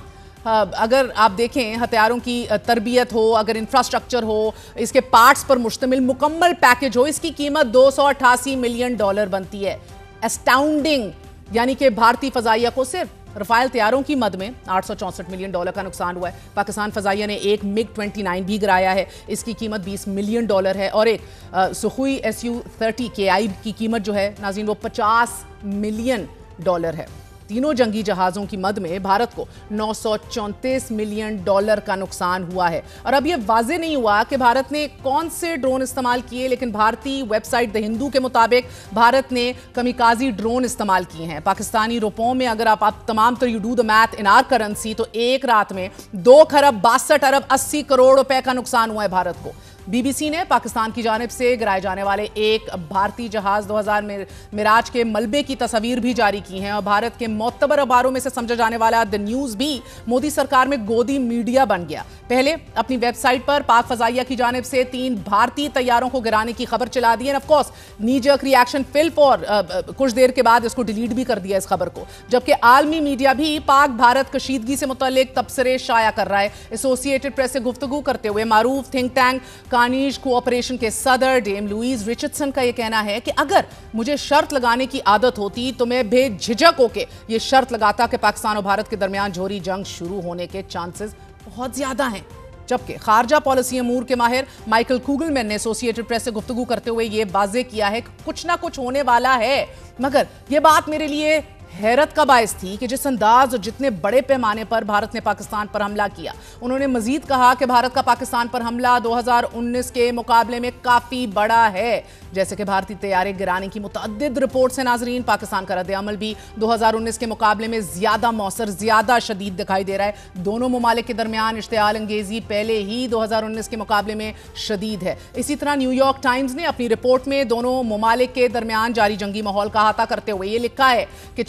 اگر آپ دیکھیں ہتھیاروں کی تربیت ہو، اگر انفراسٹرکچر ہو، اس کے پارٹس پر مشتمل مکمل پیکج ہو، اس کی قیمت 288 ملین ڈالر بنتی ہے. اسٹاؤنڈنگ، یعنی کہ بھارتی فضائیہ کو صرف رفائل طیاروں کی مد میں 864 ملین ڈالر کا نقصان ہوا ہے. پاکستان فضائیہ نے ایک MiG 29 بھی گرایا ہے، اس کی قیمت 20 ملین ڈالر ہے. اور ایک سخوئی Su-30 KI کی قیمت جو ہے ناظرین وہ 50 ملین ڈالر ہے. تینوں جنگی جہازوں کی مد میں بھارت کو 934 ملین ڈالر کا نقصان ہوا ہے. اور اب یہ واضح نہیں ہوا کہ بھارت نے کون سے ڈرون استعمال کیے، لیکن بھارتی ویب سائٹ دی ہندو کے مطابق بھارت نے کمیکازی ڈرون استعمال کیے ہیں. پاکستانی روپوں میں اگر آپ تمام تر you do the math in our currency تو ایک رات میں 2,62,80 کروڑ روپے کا نقصان ہوا ہے بھارت کو. بی بی سی نے پاکستان کی جانب سے گرائے جانے والے ایک بھارتی جہاز 2000 میراج کے ملبے کی تصاویر بھی جاری کی ہیں. اور بھارت کے معتبر اخباروں میں سے سمجھا جانے والا دی نیوز بھی مودی سرکار میں گودی میڈیا بن گیا. پہلے اپنی ویب سائٹ پر پاک فضائیہ کی جانب سے 3 بھارتی طیاروں کو گرانے کی خبر چلا دی ہے. آف کورس نی جرک ریاکشن فلپ اور کچھ دیر کے بعد اس کو ڈیلیٹ بھی کر دیا اس خبر کو. جبکہ عالمی میڈیا بھی پاک بھارت کشیدگی سے متعلق تبصرے شائع کر رہا ہے. ایسوسی ایٹڈ پریس سے گفتگو کرتے ہوئے معروف تھنک ٹینک کانیج کوآپریشن کے صدر ڈیم لوئیز رچردسن کا یہ کہنا ہے کہ اگر مجھے شرط لگانے کی عادت ہوتی تو میں بے جھجک ہو کے یہ شرط لگاتا کہ پاکستان اور بھارت کے درمیان جوہری جنگ شروع ہونے کے چانسز بہت زیادہ ہیں. جبکہ خارجہ پالیسی امور کے ماہر مائیکل کوگلمین نے ایسوسی ایٹڈ پریس سے گفتگو کرتے ہوئے یہ واضح کیا ہے کہ کچھ نہ کچھ ہونے والا ہے. مگر یہ بات میرے لیے حیرت کا باعث تھی کہ جس انداز اور جتنے بڑے پیمانے پر بھارت نے پاکستان پر حملہ کیا. انہوں نے مزید کہا کہ بھارت کا پاکستان پر حملہ 2019 کے مقابلے میں کافی بڑا ہے. جیسے کہ بھارتی طیارے گرانے کی متعدد رپورٹ سے ناظرین پاکستان کا رد عمل بھی 2019 کے مقابلے میں زیادہ موثر، زیادہ شدید دکھائی دے رہا ہے. دونوں ممالک کے درمیان اشتعال انگیزی پہلے ہی 2019 کے مقابلے میں شدید ہے. اسی طرح نیو یارک ٹائمز نے اپنی رپورٹ میں دونوں ممالک کے درمیان جاری جنگی ماحول کا احاطہ کرتے ہوئے یہ لکھا ہے کہ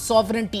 sovereignty,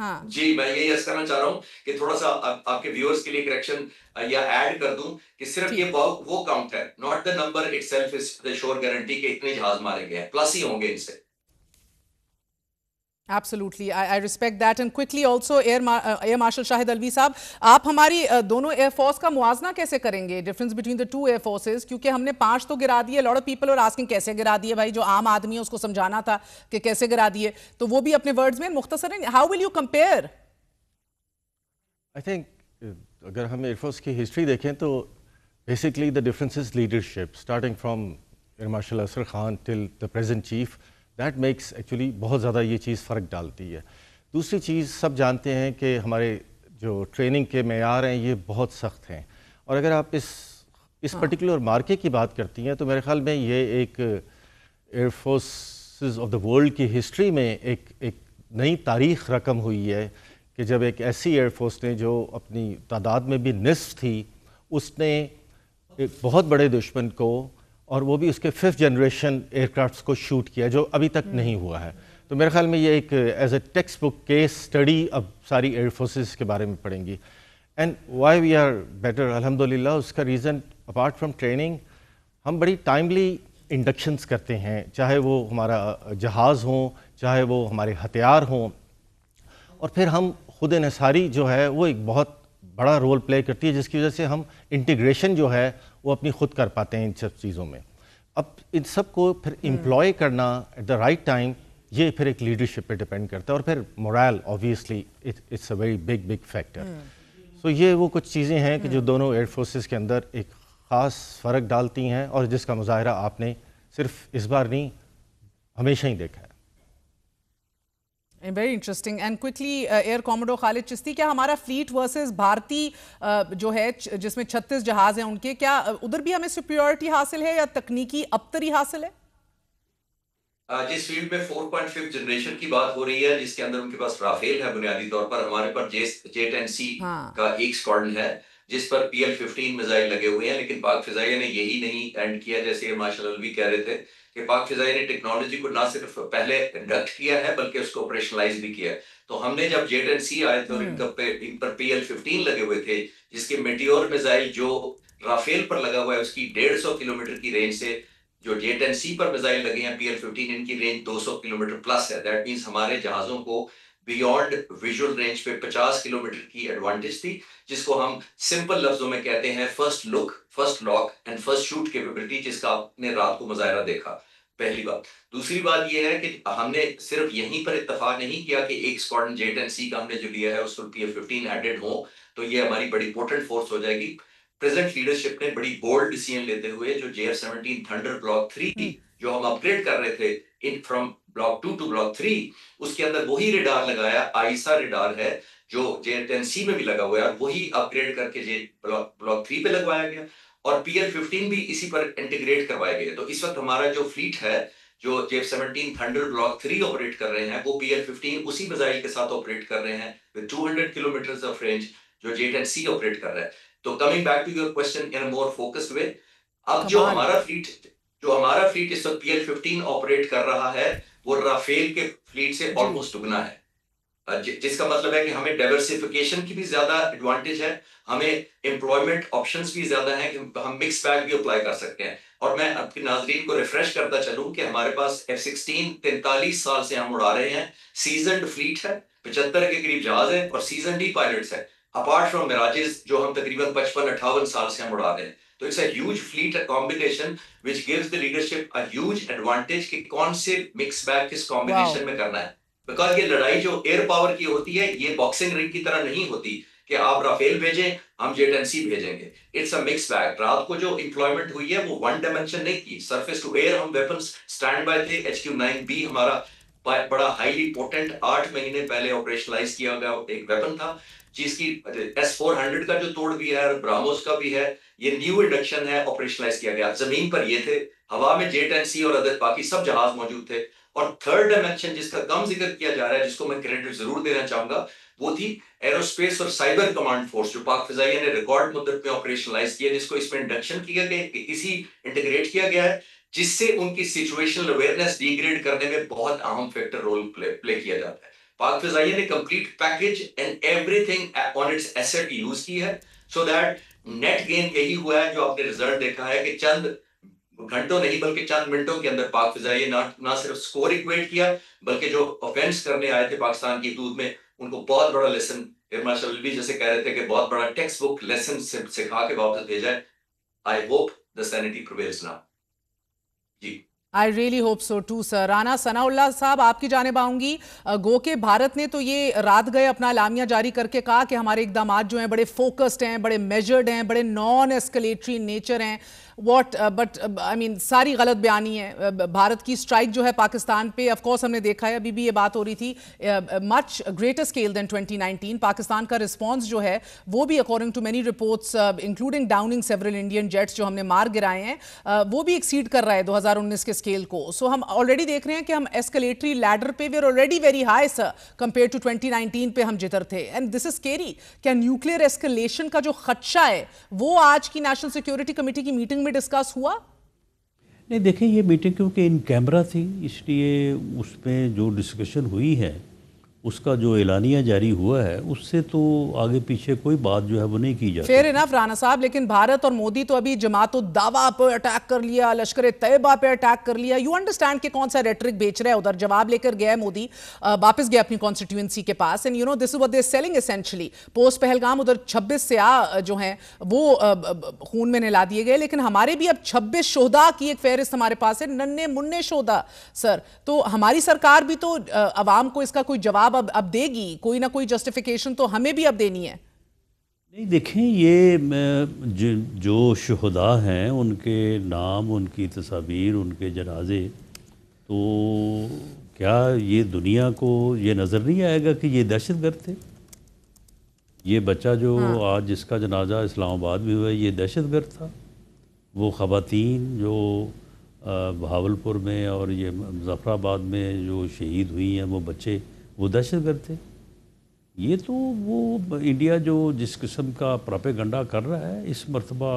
ہاں جی میں یہی عرض کرنا چاہ رہا ہوں کہ تھوڑا سا آپ کے ویورز کے لیے کریکشن یا ایڈ کر دوں کہ صرف یہ وہ کاؤنٹ ہے, not the number itself is the sure guarantee کہ اتنے جہاز مارے گئے ہیں, پلس ہی ہوں گے ان سے. Absolutely, I respect that. And quickly also, Air Marshal Shahid Alvi صاحب, آپ ہماری دونوں ایئر فورس کا موازنہ کیسے کریں گے, difference between the two air forces, کیونکہ ہم نے 5 تو گرا دیے, lot of people are asking کیسے گرا دیے بھائی, جو عام آدمی ہے اس کو سمجھانا تھا کہ کیسے گرا دیے, تو وہ بھی اپنے ورڈز میں مختصراً how will you compare. I think اگر ہم ایئر فورس کی ہسٹری دیکھیں تو basically the difference is leadership, starting from air marshal Israr Khan till the present chief. That makes actually بہت زیادہ یہ چیز فرق ڈالتی ہے. دوسری چیز, سب جانتے ہیں کہ ہمارے جو ٹریننگ کے معیار ہیں یہ بہت سخت ہیں, اور اگر آپ اس پرٹیکولر مارکے کی بات کرتی ہیں تو میرے خیال میں یہ ایک air forces of the world کی ہسٹری میں ایک نئی تاریخ رقم ہوئی ہے کہ جب ایک ایسی ایئر فورس نے جو اپنی تعداد میں بھی نصف تھی, اس نے ایک بہت بڑے دشمن کو, اور وہ بھی اس کے 5th جنریشن ایئر کرافٹس کو شوٹ کیا جو ابھی تک نہیں ہوا ہے. تو میرے خیال میں یہ ایک as a textbook case study اب ساری ایئر فورسز کے بارے میں پڑھیں گی. And why we are better, الحمد للہ, اس کا ریزن اپارٹ فرام ٹریننگ, ہم بڑی ٹائملی انڈکشنز کرتے ہیں, چاہے وہ ہمارا جہاز ہوں, چاہے وہ ہمارے ہتھیار ہوں, اور پھر ہم خود انحصاری جو ہے وہ ایک بہت بڑا رول پلے کرتی ہے, جس کی وجہ سے ہم انٹیگریشن جو ہے وہ اپنی خود کر پاتے ہیں ان سب چیزوں میں. اب ان سب کو پھر امپلوائے کرنا ایٹ دا رائٹ ٹائم, یہ پھر ایک لیڈرشپ پہ ڈپینڈ کرتا ہے, اور پھر morale obviously it's a very big factor. So یہ وہ کچھ چیزیں ہیں کہ جو دونوں ایئر فورسز کے اندر ایک خاص فرق ڈالتی ہیں, اور جس کا مظاہرہ آپ نے صرف اس بار نہیں ہمیشہ ہی دیکھا ہے. Very interesting. And quickly air commodore Khalid Chishti, کیا ہمارا فلیٹ ورسز بھارتی جو ہے جس میں 36 جہاز ہیں ان کے, کیا ادھر بھی ہمیں سپیریورٹی حاصل ہے یا تکنیکی ابتری حاصل ہے؟ جس فیلڈ میں 4.5 جنریشن کی بات ہو رہی ہے, جس کے اندر ان کے پاس رافیل ہے بنیادی طور پر, ہمارے پاس J-10C کا ایک اسکواڈرن ہے جس پر PL-15 میزائل لگے ہوئے ہیں. لیکن پاک فضائیہ نے یہی نہیں اینڈ کیا, جیسے مارشل الوی کہہ رہے تھے کہ پاک فضائیہ نے ٹیکنالوجی کو نہ صرف پہلے انڈکٹ کیا ہے بلکہ اس کو آپریشنلائز بھی کیا ہے. تو ہم نے جب J-10C آئے تھے اور ان پر PL-15 لگے ہوئے تھے, جس کے میٹیور میزائل جو رافیل پر لگا ہوا ہے اس کی 150 کلومیٹر کی رینج سے جو J-10C پر میزائل لگے ہیں PL-15 ان کی رینج 200 کلومیٹر پلس ہے. دیٹ مینس ہمارے جہازوں کو بیونڈ ویژول رینج پہ 50 کلومیٹر کی ایڈوانٹیج تھی, جس کو ہم سمپل لفظوں میں کہتے ہیں first look, first lock and first shoot capability, جس کا آپ نے رات کو مظاہرہ دیکھا. پہلی بات. دوسری بات یہ ہے کہ ہم نے صرف یہیں پر اتفاق نہیں کیا کہ ایک اسکواڈرن J-10C کا ہم نے جو لیا ہے اس پر PL-15 ایڈڈ ہو تو یہ ہماری بڑی امپورٹنٹ فورس ہو جائے گی. پریزنٹ لیڈرشپ نے بڑی بولڈ ڈیسیژن لیتے ہوئے جو JF-17 تھنڈر بلاک 3 جو ہم اپ گریڈ کر رہے تھے فرام بلاک 2 ٹو بلاک 3, اس کے اندر وہی ریڈار لگایا, آئسا ریڈار ہے جو J-10C میں بھی لگا ہوا ہے, اور وہی اپ گریڈ کر کے بلاک 3 پہ لگوایا گیا, اور PL-15 بھی اسی پر انٹیگریٹ کروایا گیا. تو اس وقت ہمارا جو فلیٹ ہے جو JF-17 تھنڈر بلاک 3 آپریٹ کر رہے ہیں, وہ PL-15 اسی میزائل کے ساتھ آپریٹ کر رہے ہیں with 200 kilometers of range جو J-10C آپریٹ کر رہا ہے. تو coming back to your question in a more focused way, اب جو ہمارا فلیٹ اس وقت PL-15 آپریٹ کر رہا ہے وہ رافیل کے فلیٹ سے آلموسٹ دگنا ہے, جس کا مطلب ہے کہ ہمیں ڈائیورسیفیکیشن کی بھی زیادہ ایڈوانٹیج ہے, ہمیں امپلائمنٹ آپشنز بھی زیادہ ہیں کہ ہم مکس بیگ بھی اپلائی کر سکتے ہیں. اور میں آپ کے ناظرین کو ریفریش کرتا چلوں کہ ہمارے پاس F-16 43 سال سے ہم اڑا رہے ہیں, سیزنڈ فلیٹ ہے, 75 کے قریب جہاز ہے اور سیزنڈ ہی پائلٹس ہے, اپارٹ فرام میراجز جو ہم تقریباً 55-58 سال سے ہم اڑا رہے ہیں. تو it's a huge fleet combination which gives the leadership a huge advantage کہ کون سے مکس بیگ کس کمبینیشن میں کرنا ہے. بیکاز یہ لڑائی جو ایئر پاور کی ہوتی ہے یہ باکسنگ رنگ کی طرح نہیں ہوتی کہ آپ رافیل بھیجیں ہم J-10C بھیجیں گے. It's a mix bag. رات کو جو امپلائمنٹ ہوئی ہے وہ ون ڈائمینشن نہیں کی, سرفیس ٹو ایئر ہم ویپنس اسٹینڈ بائی تھے. HQ-9B ہمارا بڑا ہائیلی پوٹنٹ 8 مہینے پہلے آپریشنلائز کیا گیا ایک ویپن تھا, جس کی S-400 کا جو توڑ بھی ہے اور براموس کا بھی ہے, یہ نیو انڈکشن ہے, آپریشنلائز کیا گیا. زمین پر یہ تھے, ہوا میں J-10C اور ادر باقی سب جہاز موجود تھے. اور تھرڈ ڈائمینشن جس کا کم ذکر کیا جا رہا ہے, جس کو میں کریڈٹ ضرور دینا چاہوں گا, وہ تھی ایروسپیس اور سائبر کمانڈ فورس جو پاک فضائیہ نے ریکارڈ مدت میں آپریشنلائز کیا, جس کو اس میں انڈکشن کیا گیا, اسی انٹیگریٹ کیا گیا ہے, جس سے ان کی سچویشنل اویئرنیس ڈی گریڈ کرنے میں بہت اہم فیکٹر رول پلے کیا جاتا ہے. پاک فضائیہ نے complete package and everything on its east use کی ہے, سو دیٹ نیٹ گین یہی ہوا ہے جو آپ نے رزلٹ دیکھا ہے کہ چند گھنٹوں نہیں بلکہ چند منٹوں کے اندر پاک فضائیہ نہ صرف سکور ایکویٹ کیا بلکہ جو آفینس کرنے آئے تھے پاکستان کی حدود میں ان کو بہت بڑا لیسن, مارشل بھی جیسے کہہ رہے تھے کہ بہت بڑا ٹیکسٹ بک لیسن سکھا کے واپس بھیجا ہے. I hope the sanity prevails now. جی I really hope so too, sir. Rana Sanaullah صاحب آپ کی جانب آؤں گی. گو کہ بھارت نے تو یہ رات گئے اپنا اعلامیہ جاری کر کے کہا کہ ہمارے اقدامات جو ہیں بڑے فوکسڈ ہیں, بڑے میجرڈ ہیں, بڑے نان ایسکلیٹری نیچر ہیں. بٹ آئی مین ساری غلط بیانی ہے. بھارت کی اسٹرائک جو ہے پاکستان پہ آف کورس ہم نے دیکھا ہے, ابھی بھی یہ بات ہو رہی تھی, much greater scale than 2019. Pakistan کا رسپانس جو ہے وہ بھی according to many reports including downing several Indian jets جو ہم نے مار گرائے ہیں, وہ بھی ایکسیڈ کر رہا ہے 2019 کے اسکیل کو. سو ہم آلریڈی دیکھ رہے ہیں کہ ہم ایسکلیٹری لیڈر پہ we are already very high sir compare to 2019 پہ ہم جدھر تھے. And this is scary. کیا نیوکلیئر ایسکلیشن کا جو خدشہ ہے وہ آج کی نیشنل سیکیورٹی کمیٹی کی میٹنگ میں ڈسکس ہوا؟ نہیں, دیکھیں یہ میٹنگ کیونکہ ان کیمرہ تھی اس لیے اس میں جو ڈسکشن ہوئی ہے اس کا جو اعلانیہ جاری ہوا ہے اس سے تو آگے پیچھے کوئی بات جو ہے وہ نہیں کی جاتی. فیئر انف رانا صاحب, لیکن بھارت اور مودی تو ابھی جماعت الدعوہ پہ اٹیک کر لیا, لشکر طیبہ پہ اٹیک کر لیا. یو انڈرسٹینڈ کہ کون سا ریٹرک بیچ رہا ہے ادھر. جواب لے کر گیا ہے مودی, واپس گیا اپنی کانسٹیٹیوئنسی کے پاس. And you know this is what they are selling essentially. Post Pahalgam ادھر 26 سیاح جو ہیں وہ خون میں نہلا دیے گئے, لیکن ہمارے بھی اب 26 شہداء کی ایک فہرست ہمارے پاس ہے, ننھے منھے شہداء سر. تو ہماری سرکار بھی تو عوام کو اس کا کوئی جواب اب دے گی, کوئی نہ کوئی جسٹیفیکیشن تو ہمیں بھی اب دینی ہے. نہیں دیکھیں, یہ جو شہداء ہیں ان کے نام, ان کی تصاویر, ان کے جنازے, تو کیا یہ دنیا کو یہ نظر نہیں آئے گا کہ یہ دہشت گرد تھے؟ یہ بچہ جو آج جس کا جنازہ اسلام آباد میں ہوا ہے یہ دہشت گرد تھا. وہ خواتین جو بہاولپور میں اور یہ مظفر آباد میں جو شہید ہوئی ہیں وہ بچے, وہ دہشت گرد تھے. یہ تو وہ انڈیا جو جس قسم کا پراپیگنڈا کر رہا ہے اس مرتبہ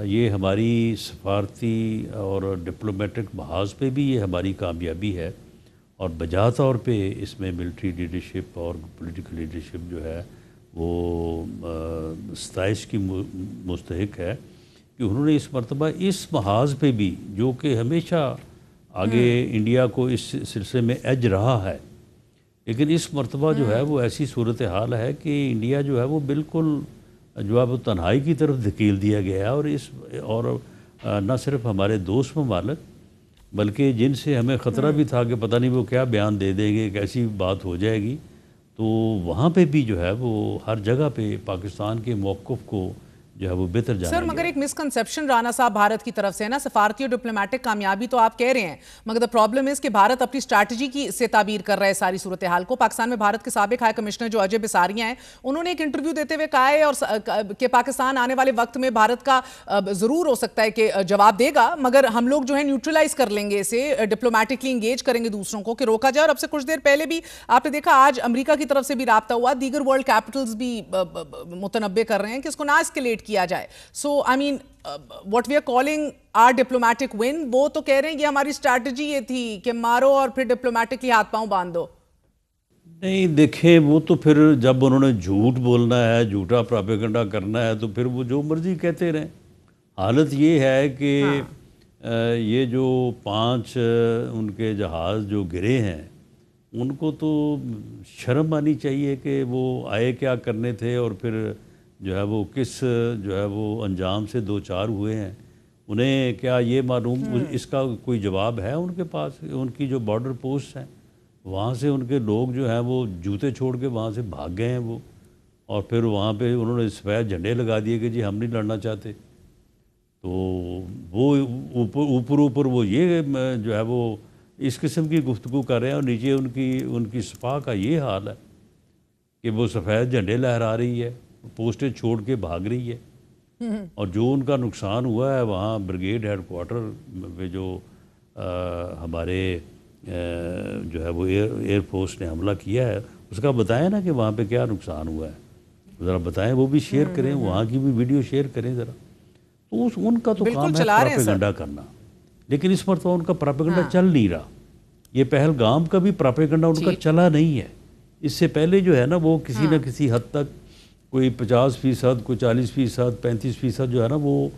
یہ ہماری سفارتی اور ڈپلومیٹک محاذ پہ بھی یہ ہماری کامیابی ہے, اور بجا طور پہ اس میں ملٹری لیڈرشپ اور پولیٹیکل لیڈرشپ جو ہے وہ ستائش کی مستحق ہے کہ انہوں نے اس مرتبہ اس محاذ پہ بھی, جو کہ ہمیشہ آگے انڈیا کو اس سلسلے میں ایج رہا ہے, لیکن اس مرتبہ جو ہے وہ ایسی صورتحال ہے کہ انڈیا جو ہے وہ بالکل جو ہے وہ تنہائی کی طرف دھکیل دیا گیا ہے. اور نہ صرف ہمارے دوست ممالک بلکہ جن سے ہمیں خطرہ بھی تھا کہ پتہ نہیں وہ کیا بیان دے دیں گے, کیسی بات ہو جائے گی, تو وہاں پہ بھی جو ہے وہ ہر جگہ پہ پاکستان کے موقف کو جو ہے وہ بہتر جانا. سر مگر ایک مسکنسیپشن رانا صاحب بھارت کی طرف سے ہے نا, سفارتی اور ڈپلومیٹک کامیابی تو آپ کہہ رہے ہیں, مگر دا پرابلم اس کہ بھارت اپنی اسٹریٹجی کی سے تعبیر کر رہا ہے ساری صورتحال کو. پاکستان میں بھارت کے سابق ہائی کمشنر جو اجے بساریہ ہیں, انہوں نے ایک انٹرویو دیتے ہوئے کہا ہے اور کہ پاکستان آنے والے وقت میں بھارت کا ضرور ہو سکتا ہے کہ جواب دے گا, مگر ہم لوگ جو ہے نیوٹرلائز کر لیں گے اسے, ڈپلومیٹکلی انگیج کریں گے دوسروں کو کہ روکا جائے. اور اب سے کچھ دیر پہلے بھی آپ نے دیکھا آج امریکہ کی طرف سے بھی رابطہ ہوا, دیگر ورلڈ کیپٹلز بھی متنبع کر رہے ہیں کہ اس کو نہ اسکیلیٹ کیا جائے. So, I mean, what we are calling our diplomatic win, وہ تو کہہ رہے ہیں یہ ہماری اسٹریٹجی یہ تھی کہ مارو اور پھر ڈپلومیٹکلی ہاتھ پاؤں باندھ دو. نہیں دیکھیں, وہ تو پھر جب انہوں نے جھوٹ بولنا ہے, جھوٹا پراپیگنڈا کرنا ہے, تو پھر وہ جو مرضی کہتے رہیں. حالت یہ ہے کہ یہ جو 5 ان کے جہاز جو گرے ہیں ان کو تو شرم آنی چاہیے کہ وہ آئے کیا کرنے تھے اور پھر جو ہے وہ کس جو ہے وہ انجام سے 2-4 ہوئے ہیں. انہیں کیا یہ معلوم, اس کا کوئی جواب ہے ان کے پاس؟ ان کی جو بارڈر پوسٹ ہیں وہاں سے ان کے لوگ جو ہیں وہ جوتے چھوڑ کے وہاں سے بھاگ گئے ہیں وہ, اور پھر وہاں پہ انہوں نے سفید جھنڈے لگا دیے کہ جی ہم نہیں لڑنا چاہتے. تو وہ اوپر وہ یہ جو ہے وہ اس قسم کی گفتگو کر رہے ہیں, اور نیچے ان کی سپاہ کا یہ حال ہے کہ وہ سفید جھنڈے لہرا رہی ہے, پوسٹیں چھوڑ کے بھاگ رہی ہے. اور جو ان کا نقصان ہوا ہے وہاں بریگیڈ ہیڈ کوارٹر پہ جو ہمارے جو ہے وہ ایئر فورس نے حملہ کیا ہے, اس کا بتائیں نا کہ وہاں پہ کیا نقصان ہوا ہے, ذرا بتائیں, وہ بھی شیئر کریں, وہاں کی بھی ویڈیو شیئر کریں ذرا. تو ان کا تو کام ہے پراپیگنڈا کرنا, لیکن اس مرتبہ ان کا پراپیگنڈا چل نہیں رہا. یہ پہلگام کا بھی پراپیگنڈا ان کا چلا نہیں ہے. اس سے پہلے جو ہے نا وہ کسی نہ کسی حد تک کوئی 50%، کوئی 40%، 35% جو ہے نا وہ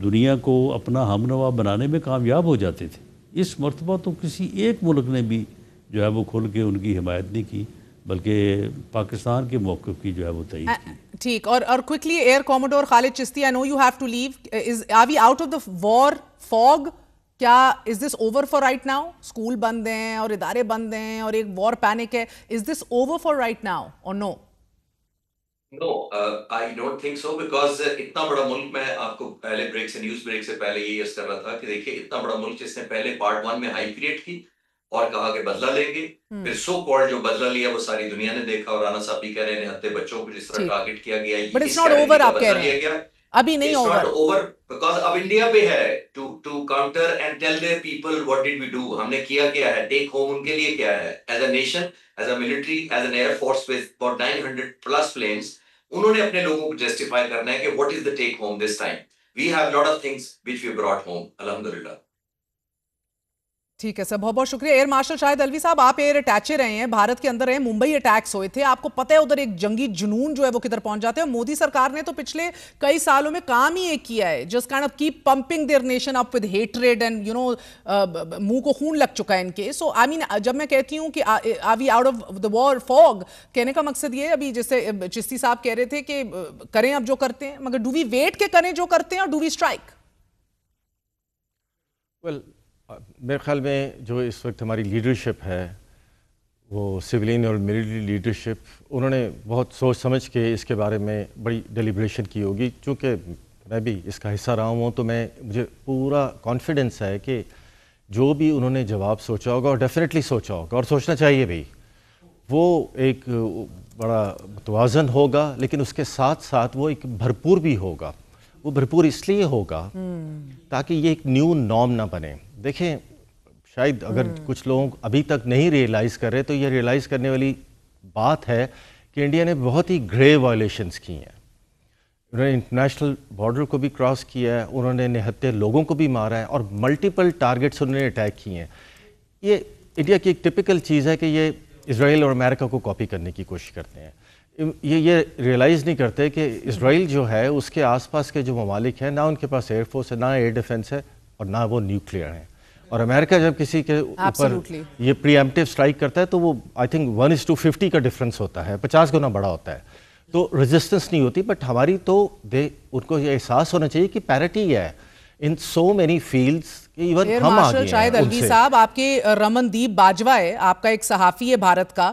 دنیا کو اپنا ہم نوا بنانے میں کامیاب ہو جاتے تھے. اس مرتبہ تو کسی ایک ملک نے بھی جو ہے وہ کھل کے ان کی حمایت نہیں کی، بلکہ پاکستان کے موقف کی جو ہے وہ تائید کی. ٹھیک. اور quickly air commodore Khalid Chishti, I know you have to leave. Are we out of the war fog? کیا is this over for right now? School بند ہیں اور ادارے بند ہیں اور ایک وار پینک ہے. از this over for right now اور نو؟ No, I don't think so, because اتنا بڑا ملک، میں آپ کو پہلے بریک سے، نیوز بریک سے پہلے یہ عرض کر رہا تھا کہ دیکھیے اتنا بڑا ملک جس نے پہلے پارٹ 1 میں ہائی کریٹ کی اور کہا کہ بدلہ لیں گے، پھر سو کالڈ جو بدلہ لیا وہ ساری دنیا نے دیکھا، اور رانا صاحب بھی کہہ رہے ہیں نہتے بچوں کو جس طرح ٹارگٹ کیا گیا، بٹ اٹس ناٹ اوور آپ کہہ رہے ہیں، ابھی نہیں اوور. بیکاز اب انڈیا پہ ہے to counter and tell their people what did we do. ہم نے کیا کیا ہے، ٹیک ہوم ان کے لیے کیا ہے، as a nation, as a military, as an air force with about 900+ planes. انہوں نے اپنے لوگوں کو جسٹیفائی کرنا ہے کہ what is the take home this time. We have lot of things which we brought home الحمدللہ. ٹھیک ہے سر، بہت بہت شکریہ. ایئر مارشل شاہد علوی صاحب، آپ ایئر اٹیچے رہے ہیں، بھارت کے اندر رہے ہیں، ممبئی اٹیکس ہوئے تھے، آپ کو پتہ ہے ادھر ایک جنگی جنون جو ہے وہ کدھر پہنچ جاتے ہیں. مودی سرکار نے تو پچھلے کئی سالوں میں کام ہی ایک کیا ہے، just kind of keep pumping their nation up with hatred and you know منہ کو خون لگ چکا ہے ان کے. سو آئی مین جب میں کہتی ہوں کہ are we out of the war fog, کہنے کا مقصد یہ ہے، ابھی جیسے چشتی صاحب کہہ رہے تھے کہ کریں اب جو کرتے ہیں، مگر ڈو وی ویٹ کہ کریں جو کرتے ہیں اور ڈو وی اسٹرائک؟ ویل میرے خیال میں جو اس وقت ہماری لیڈرشپ ہے وہ سولین اور ملٹری لیڈرشپ، انہوں نے بہت سوچ سمجھ کے اس کے بارے میں بڑی ڈیلیبریشن کی ہوگی. چونکہ میں بھی اس کا حصہ رہا ہوں تو مجھے پورا کانفیڈنس ہے کہ جو بھی انہوں نے جواب سوچا ہوگا، اور ڈیفینیٹلی سوچا ہوگا، اور سوچنا چاہیے بھی، وہ ایک بڑا متوازن ہوگا، لیکن اس کے ساتھ ساتھ وہ ایک بھرپور بھی ہوگا. وہ بھرپور اس لیے ہوگا تاکہ یہ ایک نیو نارم نہ بنے. دیکھیں، شاید اگر کچھ لوگ ابھی تک نہیں ریئلائز کر رہے تو یہ ریئلائز کرنے والی بات ہے کہ انڈیا نے بہت ہی گریو وائلیشنز کی ہیں. انہوں نے انٹرنیشنل بارڈر کو بھی کراس کیا ہے، انہوں نے نہتے لوگوں کو بھی مارا ہے، اور ملٹیپل ٹارگٹس انہوں نے اٹیک کیے ہیں. یہ انڈیا کی ایک ٹپیکل چیز ہے کہ یہ اسرائیل اور امریکہ کو کاپی کرنے کی کوشش کرتے ہیں. یہ ریئلائز نہیں کرتے کہ اسرائیل جو ہے اس کے آس پاس کے جو ممالک ہیں، نہ ان کے پاس ایئر فورس ہے، نہ ایئر ڈیفنس ہے، اور نہ وہ نیوکلیئر ہیں. اور امریکہ جب کسی کے اوپر یہ پری ایمپٹیو سٹرائک کرتا ہے تو وہ آئی تھنک 1:50 کا ڈفرنس ہوتا ہے، 50 گنا بڑا ہوتا ہے، تو ریزسٹنس نہیں ہوتی. بٹ ہماری تو ان کو یہ احساس ہونا چاہیے کہ پیرٹی ہے in so many fields. Air marshal Shahid Alvi صاحب، آپ کے رمن دیپ باجوہ ہے، آپ کا ایک صحافی ہے بھارت کا،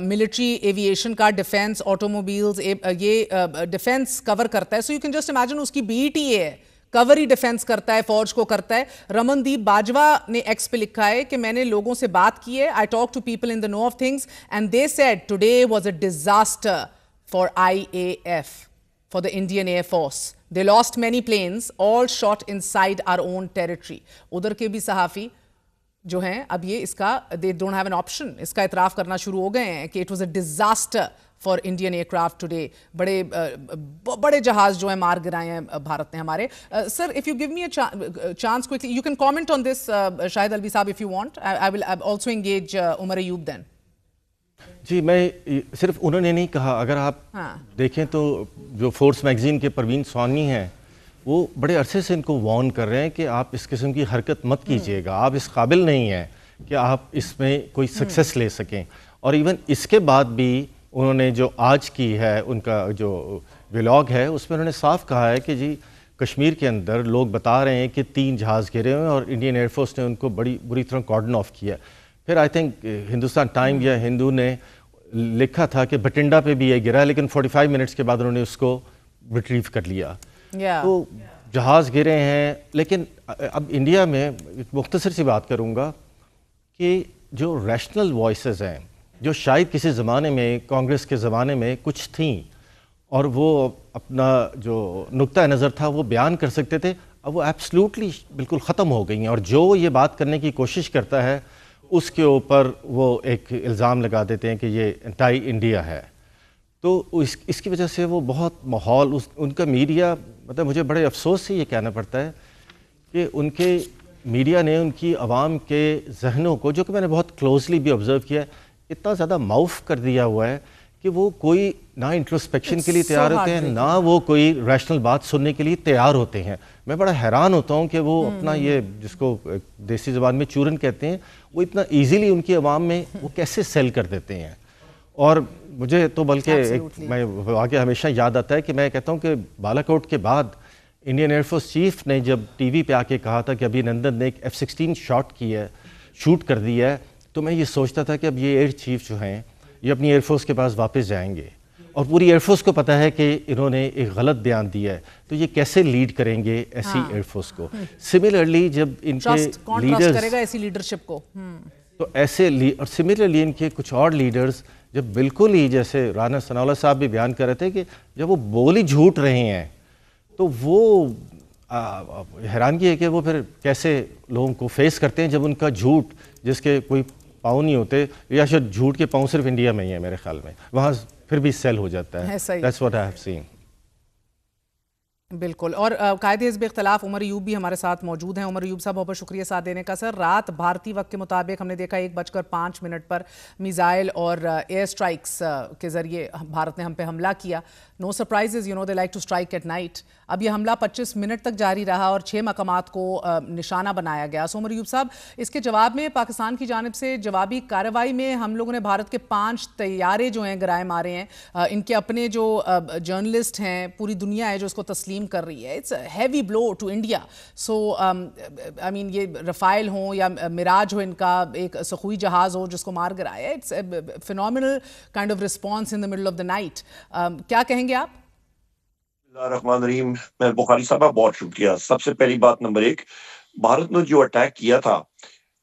ملٹری ایویشن کا، ڈیفنس، آٹو موبائلز، یہ ڈیفنس کور کرتا ہے. So you can just imagine اس کی بیٹ ہی ہے، کور ہی ڈیفنس کرتا ہے، فوج کو کرتا ہے. رمن دیپ باجوہ نے ایکس پہ لکھا ہے کہ میں نے لوگوں سے بات کی ہے، I talk to people in the know of things and they said today was a disaster for IAF, for the Indian Air Force. They lost many planes, all shot inside our own territory. ادھر کے بھی صحافی جو ہیں اب یہ اس کا they don't have an option، اس کا اعتراف کرنا شروع ہو گئے ہیں کہ it was a disaster for Indian aircraft today. بڑے جہاز جو ہیں مار گرائے ہیں بھارت نے ہمارے. Sir, if you give me a chance quickly, you can comment on this, Shahid Alvi Saab, if you want. I will also engage Umar Ayub then. جی، میں صرف انہوں نے نہیں کہا، اگر آپ دیکھیں تو جو فورس میگزین کے پروین سوانی ہیں وہ بڑے عرصے سے ان کو وارن کر رہے ہیں کہ آپ اس قسم کی حرکت مت کیجیے گا، آپ اس قابل نہیں ہیں کہ آپ اس میں کوئی سکسیس لے سکیں. اور ایون اس کے بعد بھی انہوں نے جو آج کی ہے ان کا جو ولاگ ہے اس میں انہوں نے صاف کہا ہے کہ جی کشمیر کے اندر لوگ بتا رہے ہیں کہ 3 جہاز گرے ہوئے ہیں اور انڈین ایئر فورس نے ان کو بڑی بری طرح کارڈن آف کیا. پھر آئی تھنک ہندوستان ٹائم یا ہندو نے لکھا تھا کہ بٹنڈا پہ بھی یہ گرا، لیکن 45 منٹس کے بعد انہوں نے اس کو ریٹریو کر لیا. تو جہاز گرے ہیں. لیکن اب انڈیا میں ایک مختصر سی بات کروں گا کہ جو ریشنل وائسز ہیں جو شاید کسی زمانے میں کانگریس کے زمانے میں کچھ تھیں اور وہ اپنا جو نقطہ نظر تھا وہ بیان کر سکتے تھے، اب وہ ایبسلوٹلی بالکل ختم ہو گئی ہیں. اور جو یہ بات کرنے کی کوشش کرتا ہے اس کے اوپر وہ ایک الزام لگا دیتے ہیں کہ یہ انٹائی انڈیا ہے. تو اس کی وجہ سے وہ بہت ماحول ان کا میڈیا، مطلب مجھے بڑے افسوس سے یہ کہنا پڑتا ہے کہ ان کے میڈیا نے ان کی عوام کے ذہنوں کو، جو کہ میں نے بہت کلوزلی بھی آبزرو کیا، اتنا زیادہ معاف کر دیا ہوا ہے کہ وہ کوئی نہ انٹروسپیکشن کے لیے تیار ہوتے ہیں, نہ وہ کوئی ریشنل بات سننے کے لیے تیار ہوتے ہیں. میں بڑا حیران ہوتا ہوں کہ وہ اپنا یہ جس کو دیسی زبان میں چورن کہتے ہیں, وہ اتنا ایزیلی ان کی عوام میں وہ کیسے سیل کر دیتے ہیں. اور مجھے تو بلکہ میں واقعہ ہمیشہ یاد آتا ہے کہ میں کہتا ہوں کہ بالا کوٹ کے بعد انڈین ایئر فورس چیف نے جب ٹی وی پہ آ کے کہا تھا کہ ابھی نندن نے ایک F-16 شوٹ کر دیا ہے, تو میں یہ سوچتا تھا کہ اب یہ ایئر چیف جو ہیں یہ اپنی ایئر فورس کے پاس واپس جائیں گے, اور پوری ایئر فورس کو پتہ ہے کہ انہوں نے ایک غلط بیان دیا ہے, تو یہ کیسے لیڈ کریں گے ایسی ایئر فورس کو. سملرلی جب ان کے لیڈرز کرے گا ایسی لیڈرشپ کو, تو ایسے اور سملرلی ان کے کچھ اور لیڈرز جب بالکل ہی جیسے رانا ثناء اللہ صاحب بھی بیان کر رہے تھے کہ جب وہ بول ہی جھوٹ رہے ہیں, تو وہ حیرانگی ہے کہ وہ پھر کیسے لوگوں کو فیس کرتے ہیں جب ان کا جھوٹ جس کے کوئی پاؤں نہیں ہوتے, یا شاید جھوٹ کے پاؤں صرف انڈیا میں ہی ہے میرے خیال میں, وہاں پھر بھی سیل ہو جاتا ہے. That's what I have seen. بالکل. اور قائد حزب اختلاف عمر ایوب بھی ہمارے ساتھ موجود ہیں. عمر ایوب صاحب بہت بہت شکریہ ساتھ دینے کا. سر, رات بھارتی وقت کے مطابق ہم نے دیکھا 1:05 پر میزائل اور ایئر سٹرائکس کے ذریعے بھارت نے ہم پہ حملہ کیا. No surprises, you know they like to strike at night. اب یہ حملہ 25 منٹ تک جاری رہا اور 6 مقامات کو نشانہ بنایا گیا. سو عمر ایوب صاحب, اس کے جواب میں پاکستان کی جانب سے جوابی کارروائی میں ہم لوگوں نے بھارت کے 5 طیارے جو ہیں گرائے مارے ہیں. ان کے اپنے جو جرنلسٹ ہیں, پوری دنیا ہے جو اس کو تسلیم کر رہی ہے. It's heavy blow to India. So I mean یہ رفائل ہوں یا مراج ہو, ان کا ایک سخوئی جہاز ہو جس کو مار گرایا, it's phenomenal kind of response in the middle of the night. کیا کہیں گے آپ؟ اللہ الرحمن الرحیم. میں بخاری صاحبہ بہت شکریہ. سب سے پہلی بات نمبر 1, بھارت نے جو اٹیک کیا تھا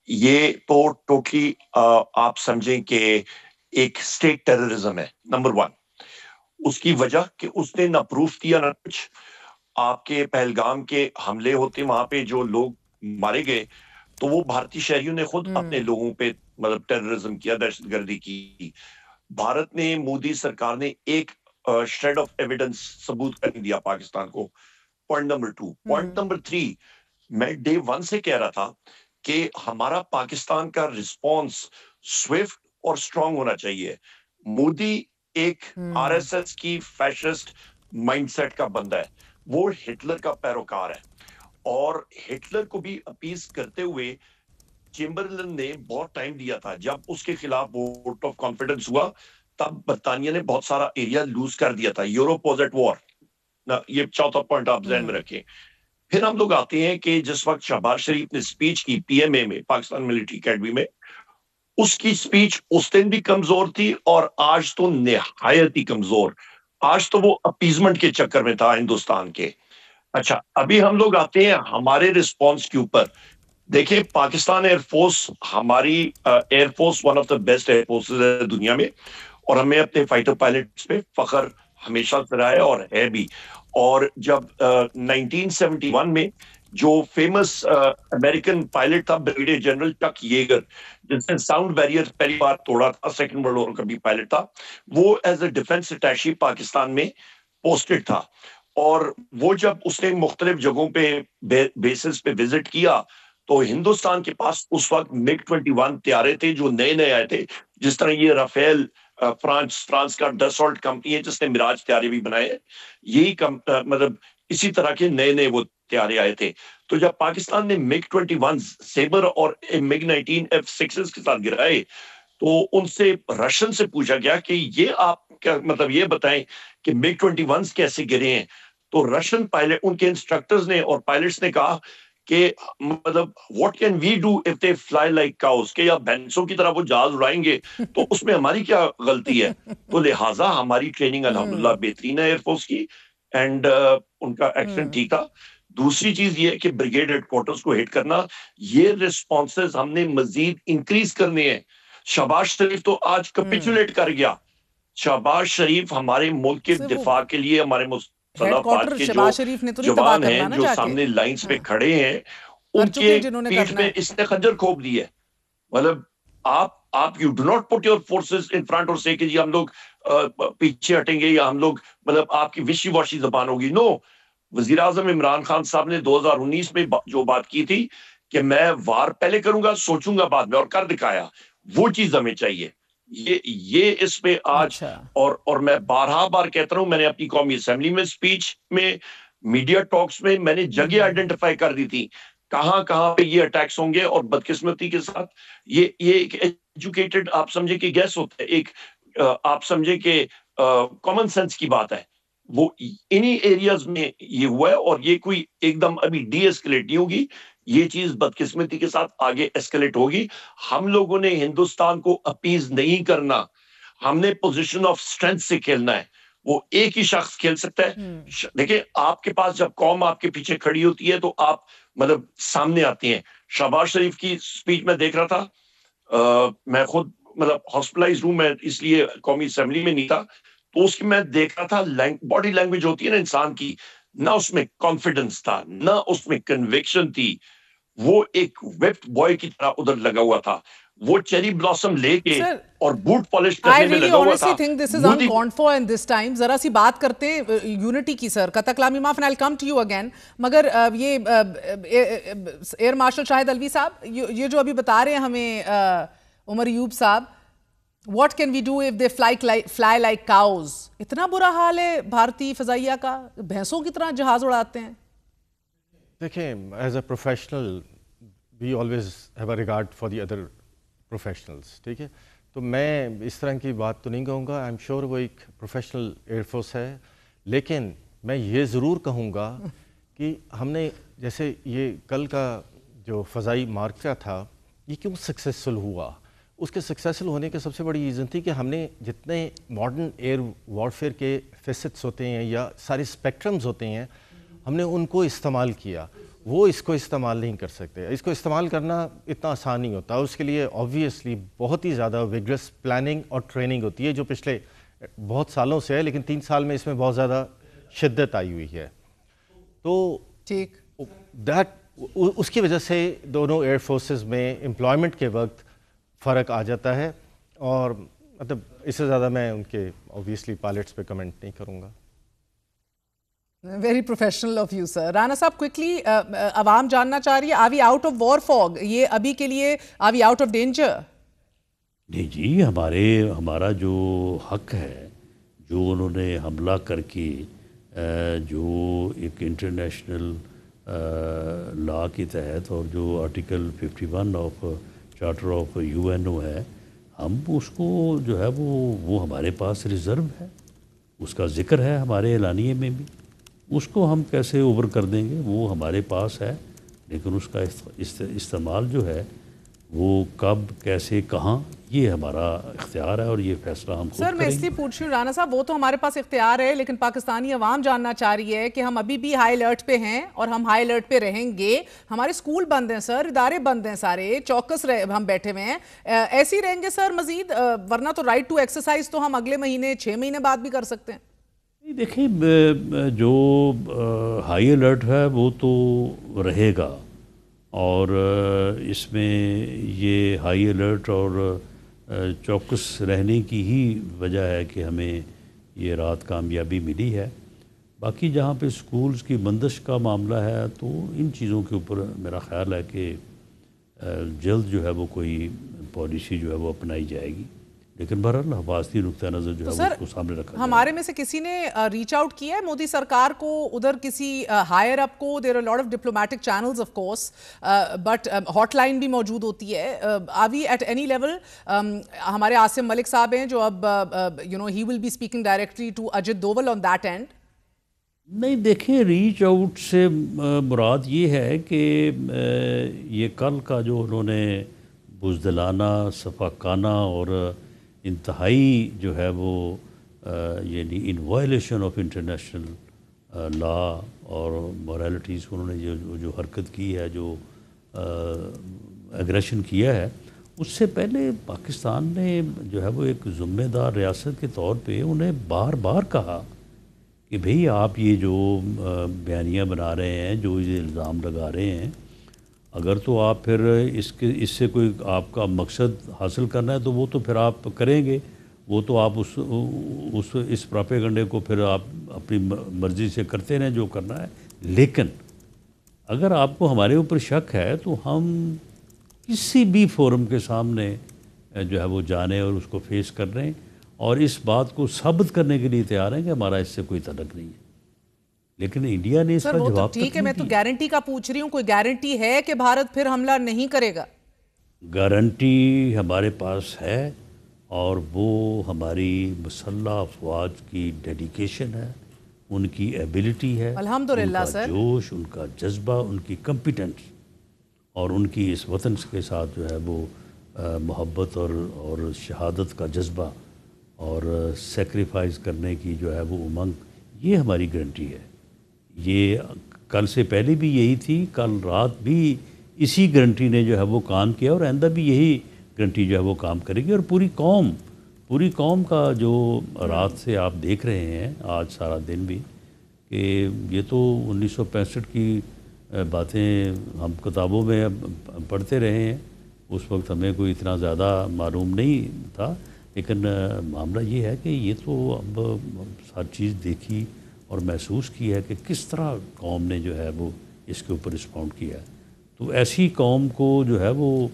یہ تو ٹوٹلی آپ سمجھیں کہ ایک اسٹیٹ ٹیررزم ہے. نمبر 1 اس کی وجہ کہ اس نے نہ پروف کیا نہ کچھ. آپ کے پہلگام کے حملے ہوتے وہاں پہ جو لوگ مارے گئے, تو وہ بھارتی شہریوں نے خود اپنے لوگوں پہ مطلب ٹیررزم کیا, دہشت گردی کی. بھارت نے, مودی سرکار نے ایک شریڈ آف ایویڈنس ثبوت کر دیا پاکستان کو. Point number 2. پوائنٹ نمبر 3, میں ڈے 1 سے کہہ رہا تھا کہ ہمارا پاکستان کا رسپانس سوئفٹ اور اسٹرانگ ہونا چاہیے. مودی ایک آر ایس ایس کی فیشسٹ مائنڈ سیٹ کا بندہ ہے, وہ ہٹلر کا پیروکار ہے, اور ہٹلر کو بھی اپیز کرتے ہوئے چیمبرلن نے بہت ٹائم دیا تھا. جب اس کے خلاف ووٹ آف کانفیڈنس ہوا تب برطانیہ نے بہت سارا ایریا لوز کر دیا تھا. Europe was at war. یہ چوتھا پوائنٹ آپ ذہن میں رکھیں. پھر ہم لوگ آتے ہیں کہ جس وقت شہباز شریف نے سپیچ کی پی ایم اے میں, پاکستان ملٹری اکیڈمی میں, اس کی سپیچ اس دن بھی کمزور تھی اور آج تو نہایت ہی کمزور. آج تو وہ اپیزمنٹ کے چکر میں تھا ہندوستان کے. اچھا, ابھی ہم لوگ آتے ہیں ہمارے رسپانس کے اوپر. دیکھیں, پاکستان ایئر فورس, ہماری air force one of the best air forces ہے دنیا میں, اور ہمیں اپنے فائٹر پائلٹس پہ فخر ہمیشہ سے رہا ہے اور ہے بھی. اور جب 1971 میں جو فیمس امریکن پائلٹ تھا بریگیڈیئر جنرل چک ییگر, جس نے ساؤنڈ بیریئر پہلی بار توڑا تھا, سیکنڈ ورلڈ وار کا بھی پائلٹ تھا, وہ ایز اے ڈیفنس اٹیشی پاکستان میں پوسٹڈ تھا. اور وہ جب اس نے مختلف جگہوں پہ بیسز پہ وزٹ کیا تو ہندوستان کے پاس اس وقت MiG-21 طیارے تھے جو نئے نئے آئے تھے, جس طرح یہ رافیل فرانس کا ڈسالٹ کمپنی ہے جس نے مراج طیارے بھی بنائے, یہی مطلب اسی طرح کے نئے نئے وہ طیارے آئے تھے. تو جب پاکستان نے MiG-21 سیبر اور MiG-19 F-6 کے ساتھ گرائے تو ان سے رشین سے پوچھا گیا کہ یہ آپ کیا مطلب یہ بتائیں کہ MiG-21 کیسے گرے ہیں. تو رشین پائلٹ, ان کے انسٹرکٹرز نے اور پائلٹس نے کہا کہ مطلب what can we do if they fly like cows, کہ یا بھینسوں کی طرح وہ جہاز اڑائیں گے تو اس میں ہماری کیا غلطی ہے. تو لہٰذا ہماری ٹریننگ الحمدللہ بہترین ہے ایئر فورس کی, اینڈ ان کا ایکشن ٹھیک تھا. دوسری چیز یہ کہ بریگیڈ ہیڈ کوارٹرز کو ہٹ کرنا, یہ ریسپانسز ہم نے مزید انکریز کرنے ہیں. شہباز شریف تو آج کیپیچولیٹ کر گیا. شہباز شریف ہمارے ملک کے دفاع کے لیے, ہمارے مسلح افواج کے جو جوان ہیں جو سامنے لائنز پہ کھڑے ہیں, ان کے پیٹھ میں اس نے خنجر کھوپ دی ہے. مطلب آپ you do not put your forces in front اور سے کہ جی ہم لوگ پیچھے ہٹیں گے یا ہم لوگ مطلب آپ کی وشی واشی زبان ہوگی. نو, وزیر اعظم عمران خان صاحب نے 2019 میں جو بات کی تھی کہ میں وار پہلے کروں گا, سوچوں گا بعد میں, اور کر دکھایا. وہ چیز ہمیں چاہیے. یہ اس میں آج اور میں بار کہتا ہوں، میں نے اپنی قومی اسمبلی میں اسپیچ میں میڈیا ٹاکس میں نے جگہ آئیڈینٹیفائی کر دی تھی کہاں پہ یہ اٹیکس ہوں گے، اور بدقسمتی کے ساتھ یہ ایک ایجوکیٹڈ آپ سمجھے کہ گیس ہوتا ہے، ایک آپ سمجھے کہ کامن سینس کی بات ہے، وہ انہی ایریاز میں یہ ہوا ہے، اور یہ کوئی ایک دم ابھی ڈی ایسکلیٹ نہیں ہوگی، یہ چیز بدقسمتی کے ساتھ آگے ایسکلیٹ ہوگی۔ ہم لوگوں نے ہندوستان کو اپیز نہیں کرنا، ہم نے پوزیشن آف اسٹرینتھ سے کھیلنا ہے، وہ ایک ہی شخص کھیل سکتا ہے۔ دیکھیں آپ کے پاس جب قوم آپ کے پیچھے کھڑی ہوتی ہے تو آپ مطلب سامنے آتی ہیں۔ شہباز شریف کی سپیچ میں دیکھ رہا تھا، میں خود مطلب ہاسپٹلائز ہوں، میں اس لیے قومی اسمبلی میں نہیں تھا، تو اس کی میں دیکھ رہا تھا باڈی لینگویج ہوتی ہے نا انسان کی، نہ اس میں کانفیڈنس تھا، نہ اس میں کنوکشن تھی، وہ ایک ویپڈ بوائے کی طرح ادھر لگا ہوا تھا، وہ چیری بلاسم لے کے اور بوٹ پالش کرنے میں لگا ہوا تھا۔ I really honestly think this is uncalled for in this time. ذرا سی بات کرتے ہیں یونٹی کی سر، قطع کلامی معاف، and I'll come to you again. مگر یہ ایئر مارشل شاہد علوی صاحب، یہ جو ابھی بتا رہے ہیں ہمیں عمر ایوب صاحب، what can we do if they fly like cows؟ اتنا برا حال ہے بھارتی فضائیہ کا، بھینسوں کی طرح جہاز اڑاتے ہیں۔ دیکھیں as a professional we always have a regard for the other professionals, ٹھیک ہے، تو میں اس طرح کی بات تو نہیں کہوں گا، آئی ایم شیور وہ ایک پروفیشنل ایئر فورس ہے، لیکن میں یہ ضرور کہوں گا کہ ہم نے جیسے یہ کل کا جو فضائی مارکہ تھا یہ کیوں سکسیسفل ہوا، اس کے سکسیسفل ہونے کی سب سے بڑی ریزن تھی کہ ہم نے جتنے ماڈرن ایئر وارفیئر کے فیسٹس ہوتے ہیں یا سارے اسپیکٹرمز ہوتے ہیں ہم نے ان کو استعمال کیا، وہ اس کو استعمال نہیں کر سکتے۔ اس کو استعمال کرنا اتنا آسان نہیں ہوتا، اس کے لیے آبویسلی بہت ہی زیادہ ویگرس پلاننگ اور ٹریننگ ہوتی ہے، جو پچھلے بہت سالوں سے ہے، لیکن 3 سال میں اس میں بہت زیادہ شدت آئی ہوئی ہے۔ تو ٹھیک، اس کی وجہ سے دونوں ایئر فورسز میں امپلائمنٹ کے وقت فرق آ جاتا ہے، اور مطلب اس سے زیادہ میں ان کے آبویسلی پائلٹس پہ کمنٹ نہیں کروں گا۔ Very professional of you sir. Rana صاحب کوئکلی، عوام جاننا چاہ رہی ہے، are we out of war fog? یہ ابھی کے لیے are we out of danger? نہیں جی، ہمارا جو حق ہے، جو انہوں نے حملہ کر کے جو ایک انٹرنیشنل لا کے تحت اور جو article 51 of charter of UNO ہے، ہم اس کو جو ہے وہ ہمارے پاس ریزرو ہے، اس کا ذکر ہے ہمارے اعلانیے میں بھی، اس کو ہم کیسے اوور کر دیں گے؟ وہ ہمارے پاس ہے، لیکن اس کا استعمال جو ہے وہ کب، کیسے، کہاں، یہ ہمارا اختیار ہے، اور یہ فیصلہ ہم خود کریں گے۔ سر میں اس لیے پوچھ رہی ہوں رانا صاحب، وہ تو ہمارے پاس اختیار ہے، لیکن پاکستانی عوام جاننا چاہ رہی ہے کہ ہم ابھی بھی ہائی الرٹ پہ ہیں اور ہم ہائی الرٹ پہ رہیں گے۔ ہمارے اسکول بند ہیں سر، ادارے بند ہیں سارے، چوکس ہم بیٹھے ہوئے ہیں، ایسے ہی رہیں گے سر مزید؟ ورنہ تو رائٹ ٹو ایکسرسائز تو ہم اگلے مہینے 6 مہینے بعد بھی کر سکتے ہیں۔ دیکھیں جو ہائی الرٹ ہے وہ تو رہے گا، اور اس میں یہ ہائی الرٹ اور چوکس رہنے کی ہی وجہ ہے کہ ہمیں یہ رات کامیابی ملی ہے۔ باقی جہاں پہ سکولز کی بندش کا معاملہ ہے تو ان چیزوں کے اوپر میرا خیال ہے کہ جلد جو ہے وہ کوئی پالیسی جو ہے وہ اپنائی جائے گی، لیکن بہرحال حفاظتی نقطہ نظر جو ہے وہ اس کو سامنے رکھا جائے۔ ہمارے میں سے کسی نے ریچ آؤٹ کیا ہے مودی سرکار کو، ادھر کسی ہائر اپ کو؟ There are lot of diplomatic channels of course, but hot line بھی موجود ہوتی ہے۔ Are we at any level? ہمارے عاصم ملک صاحب ہیں جو اب ہی will be speaking directly to Ajit Doval on that end. نہیں دیکھیں، ریچ آؤٹ سے مراد یہ ہے کہ یہ کل کا جو انہوں نے بزدلانہ، صفاقانہ اور انتہائی جو ہے وہ یعنی ان وائلیشن آف انٹرنیشنل لا اور مورالٹیز کو انہوں نے جو حرکت کی ہے، جو اگریشن کیا ہے، اس سے پہلے پاکستان نے جو ہے وہ ایک ذمہ دار ریاست کے طور پہ انہیں بار بار کہا کہ بھئی آپ یہ جو بیانیاں بنا رہے ہیں، جو یہ الزام لگا رہے ہیں، اگر تو آپ پھر اس سے کوئی آپ کا مقصد حاصل کرنا ہے تو وہ تو پھر آپ کریں گے، وہ تو آپ اس پراپیگنڈے کو پھر آپ اپنی مرضی سے کرتے رہیں جو کرنا ہے، لیکن اگر آپ کو ہمارے اوپر شک ہے تو ہم کسی بھی فورم کے سامنے جو ہے وہ جانے اور اس کو فیس کر رہے ہیں اور اس بات کو ثابت کرنے کے لیے تیار ہیں کہ ہمارا اس سے کوئی تعلق نہیں ہے. لیکن انڈیا نے اس کا جواب ٹھیک ہے, میں تو گارنٹی کا پوچھ رہی ہوں, کوئی گارنٹی ہے کہ بھارت پھر حملہ نہیں کرے گا؟ گارنٹی ہمارے پاس ہے اور وہ ہماری مسلح افواج کی ڈیڈیکیشن ہے, ان کی ایبلٹی ہے, الحمدللہ سر, جوش, ان کا جذبہ, ان کی کمپیٹنس اور ان کی اس وطن کے ساتھ جو ہے وہ محبت اور شہادت کا جذبہ اور سیکریفائز کرنے کی جو ہے وہ امنگ, یہ ہماری گارنٹی ہے. یہ کل سے پہلے بھی یہی تھی, کل رات بھی اسی گارنٹی نے جو ہے وہ کام کیا اور آئندہ بھی یہی گارنٹی جو ہے وہ کام کرے گی. اور پوری قوم کا جو رات سے آپ دیکھ رہے ہیں آج سارا دن بھی, کہ یہ تو 1965 کی باتیں ہم کتابوں میں پڑھتے رہے ہیں, اس وقت ہمیں کوئی اتنا زیادہ معلوم نہیں تھا, لیکن معاملہ یہ ہے کہ یہ تو اب ہر چیز دیکھی اور محسوس کی ہے کہ کس طرح قوم نے جو ہے وہ اس کے اوپر رسپونڈ کیا ہے. تو ایسی قوم کو جو ہے وہ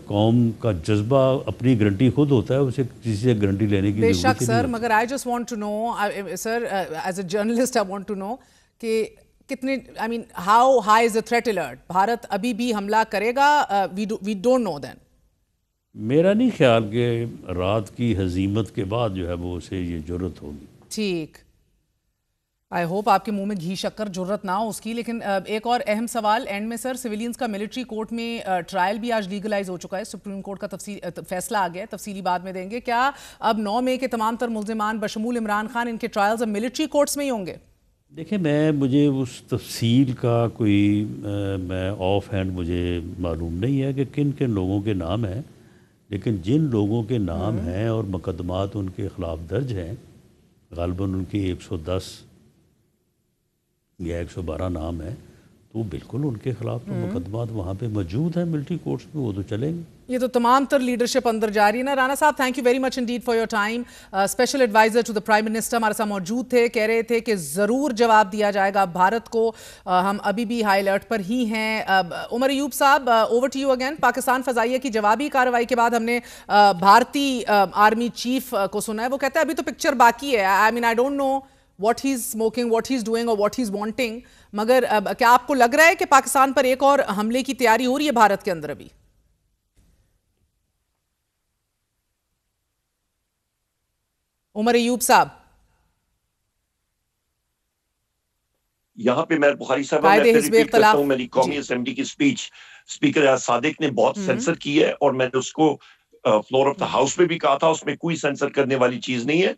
قوم کا جذبہ اپنی گارنٹی خود ہوتا ہے, اسے کسی سے گارنٹی لینے کی ضرورت نہیں. بے شک سر, مگر I just want to know sir, as a journalist I want to know کہ کتنے, آئی مین how high is the threat alert? Bharat ابھی بھی حملہ کرے گا؟ وی ڈونٹ نو دین. میرا نہیں خیال کہ رات کی ہزیمت کے بعد جو ہے وہ اسے یہ جرت ہوگی. ٹھیک, آئی ہوپ آپ کے منہ میں گھی شکر جرت نہ ہو اس کی. لیکن ایک اور اہم سوال اینڈ میں سر, سویلینز کا ملٹری کورٹ میں ٹرائل بھی آج لیگلائز ہو چکا ہے, سپریم کورٹ کا فیصلہ آ گیا ہے, تفصیلی بعد میں دیں گے. کیا اب 9 مئی کے تمام تر ملزمان بشمول عمران خان ان کے ٹرائلز اب ملٹری کورٹس میں ہی ہوں گے؟ دیکھیں, مجھے اس تفصیل کا کوئی میں آف ہینڈ مجھے معلوم نہیں ہے کہ کن کن لوگوں کے نام ہیں, لیکن جن لوگوں کے نام ہیں اور مقدمات ان کے خلاف درج ہیں, غالباً ان کے 110 یا 112 نام ہیں, تو بالکل ان کے خلاف تو مقدمات وہاں پہ موجود ہیں ملٹری کورٹس میں, وہ تو چلیں گے. یہ تو تمام تر لیڈرشپ اندر جاری ہے نا. رانا صاحب, thank you very much indeed for your time. Special advisor to the prime minister ہمارے ساتھ موجود تھے, کہہ رہے تھے کہ ضرور جواب دیا جائے گا بھارت کو, ہم ابھی بھی ہائی الرٹ پر ہی ہیں. عمر ایوب صاحب, over to you again. Pakistan فضائیہ کی جوابی کارروائی کے بعد ہم نے بھارتی آرمی چیف کو سنا ہے, وہ کہتا ہے ابھی تو پکچر باقی ہے. I mean I don't know what he's smoking, what he's doing or what he's wanting, مگر کیا آپ کو لگ رہا ہے کہ پاکستان پر ایک اور حملے کی تیاری ہو رہی ہے بھارت کے اندر ابھی؟ عمر ایوب صاحب, یہاں پہ میں بخاری صاحب میں ریپیٹ کرتا ہوں, میری قومی اسمبلی کی سپیچ اسپیکر اعظم صادق نے بہت سینسر کی ہے, اور میں نے اس کو فلور آف دا ہاؤس میں بھی کہا تھا, اس میں کوئی سینسر کرنے والی چیز نہیں ہے.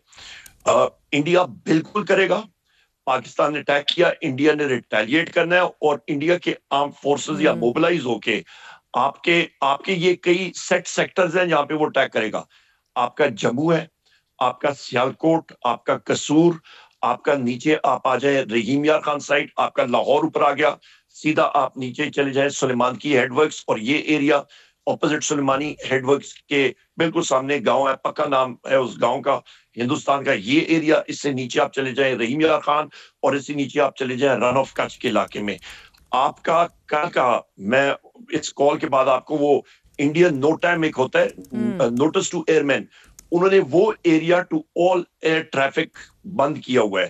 انڈیا بالکل کرے گا. پاکستان نے اٹیک کیا, انڈیا نے ریٹیلیٹ کرنا ہے, اور انڈیا کے آرم فورسز یا موبلائز ہو کے آپ کے یہ کئی سیکٹرز ہیں جہاں پہ وہ اٹیک کرے گا. آپ کا جموں ہے, آپ کا سیالکوٹ, آپ کا قصور, آپ کا نیچے آپ آ جائیں رحیم یار خان سائٹ, آپ کا لاہور اوپر آ گیا, سیدھا آپ نیچے چلے جائیں سلیمان کی ہیڈ ورکس, اور یہ ایریا اپوزٹ سلیمانی ہیڈ ورکس کے بالکل سامنے گاؤں ہے, پکا نام ہے اس گاؤں کا, ہندوستان کا یہ ایریا. اس سے نیچے آپ چلے جائیں رحیم یار خان, اور اس سے نیچے آپ چلے جائیں رن آف کچھ کے علاقے میں. آپ کا کل کا میں اس کال کے بعد آپ کو وہ انڈین نو ٹائم ایک ہوتا ہے نوٹس ٹو ایئر مین, انہوں نے وہ area to all air traffic بند کیا ہوا ہے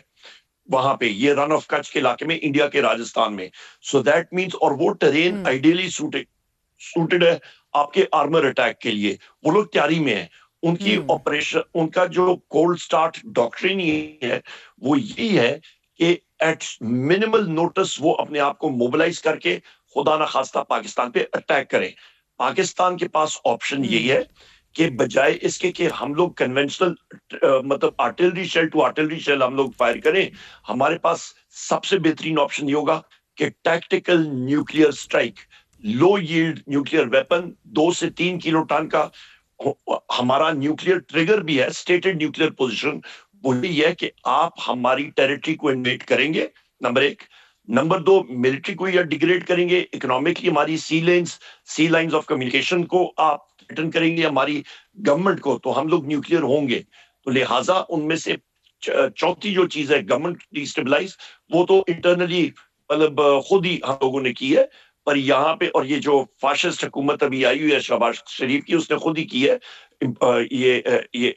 وہاں پہ, یہ رن آف کچھ کے علاقے میں انڈیا کے راجستھان میں. سو دیٹ مینس, اور وہ ٹرین آئیڈیلی سوٹڈ ہے آپ کے آرمر اٹیک کے لیے. وہ لوگ تیاری میں ہیں, ان کی آپریشن, ان کا جو کولڈ سٹارٹ ڈاکٹرین ہے وہ یہی ہے کہ ایٹ منیمل نوٹس وہ اپنے آپ کو موبلائز کر کے خدا نخواستہ پاکستان پہ اٹیک کریں. پاکستان کے پاس آپشن یہی ہے کہ بجائے اس کے کہ ہم لوگ کنونشنل مطلب artillery shell to artillery shell ہم لوگ فائر کریں, ہمارے پاس سب سے بہترین آپشن یہ ہوگا کہ ٹیکٹیکل نیوکلیئر سٹرائک, لو ییلڈ نیوکلیئر ویپن 2 سے 3 کلو ٹن کا. ہمارا نیوکلیئر ٹریگر بھی ہے, اسٹیٹڈ نیوکلیئر پوزیشن, وہی ہے کہ آپ ہماری ٹیریٹری کو انویٹ کریں گے, نمبر 1. نمبر 2, ملٹری کو یا ڈیگریڈ کریں گے, اکنامکلی ہماری سی لائنز آف کمیونیکیشن کو آپ تھریٹن کریں گے, ہماری گورنمنٹ کو, تو ہم لوگ نیوکلیئر ہوں گے. تو لہٰذا ان میں سے چوتھی جو چیز ہے گورنمنٹ ڈیسٹیبلائز, وہ تو انٹرنلی مطلب خود ہی ہم لوگوں نے کی ہے. پر یہاں پہ اور یہ جو فاشسٹ حکومت ابھی آئی ہوئی ہے شہباز شریف کی، اس نے خود ہی کی ہے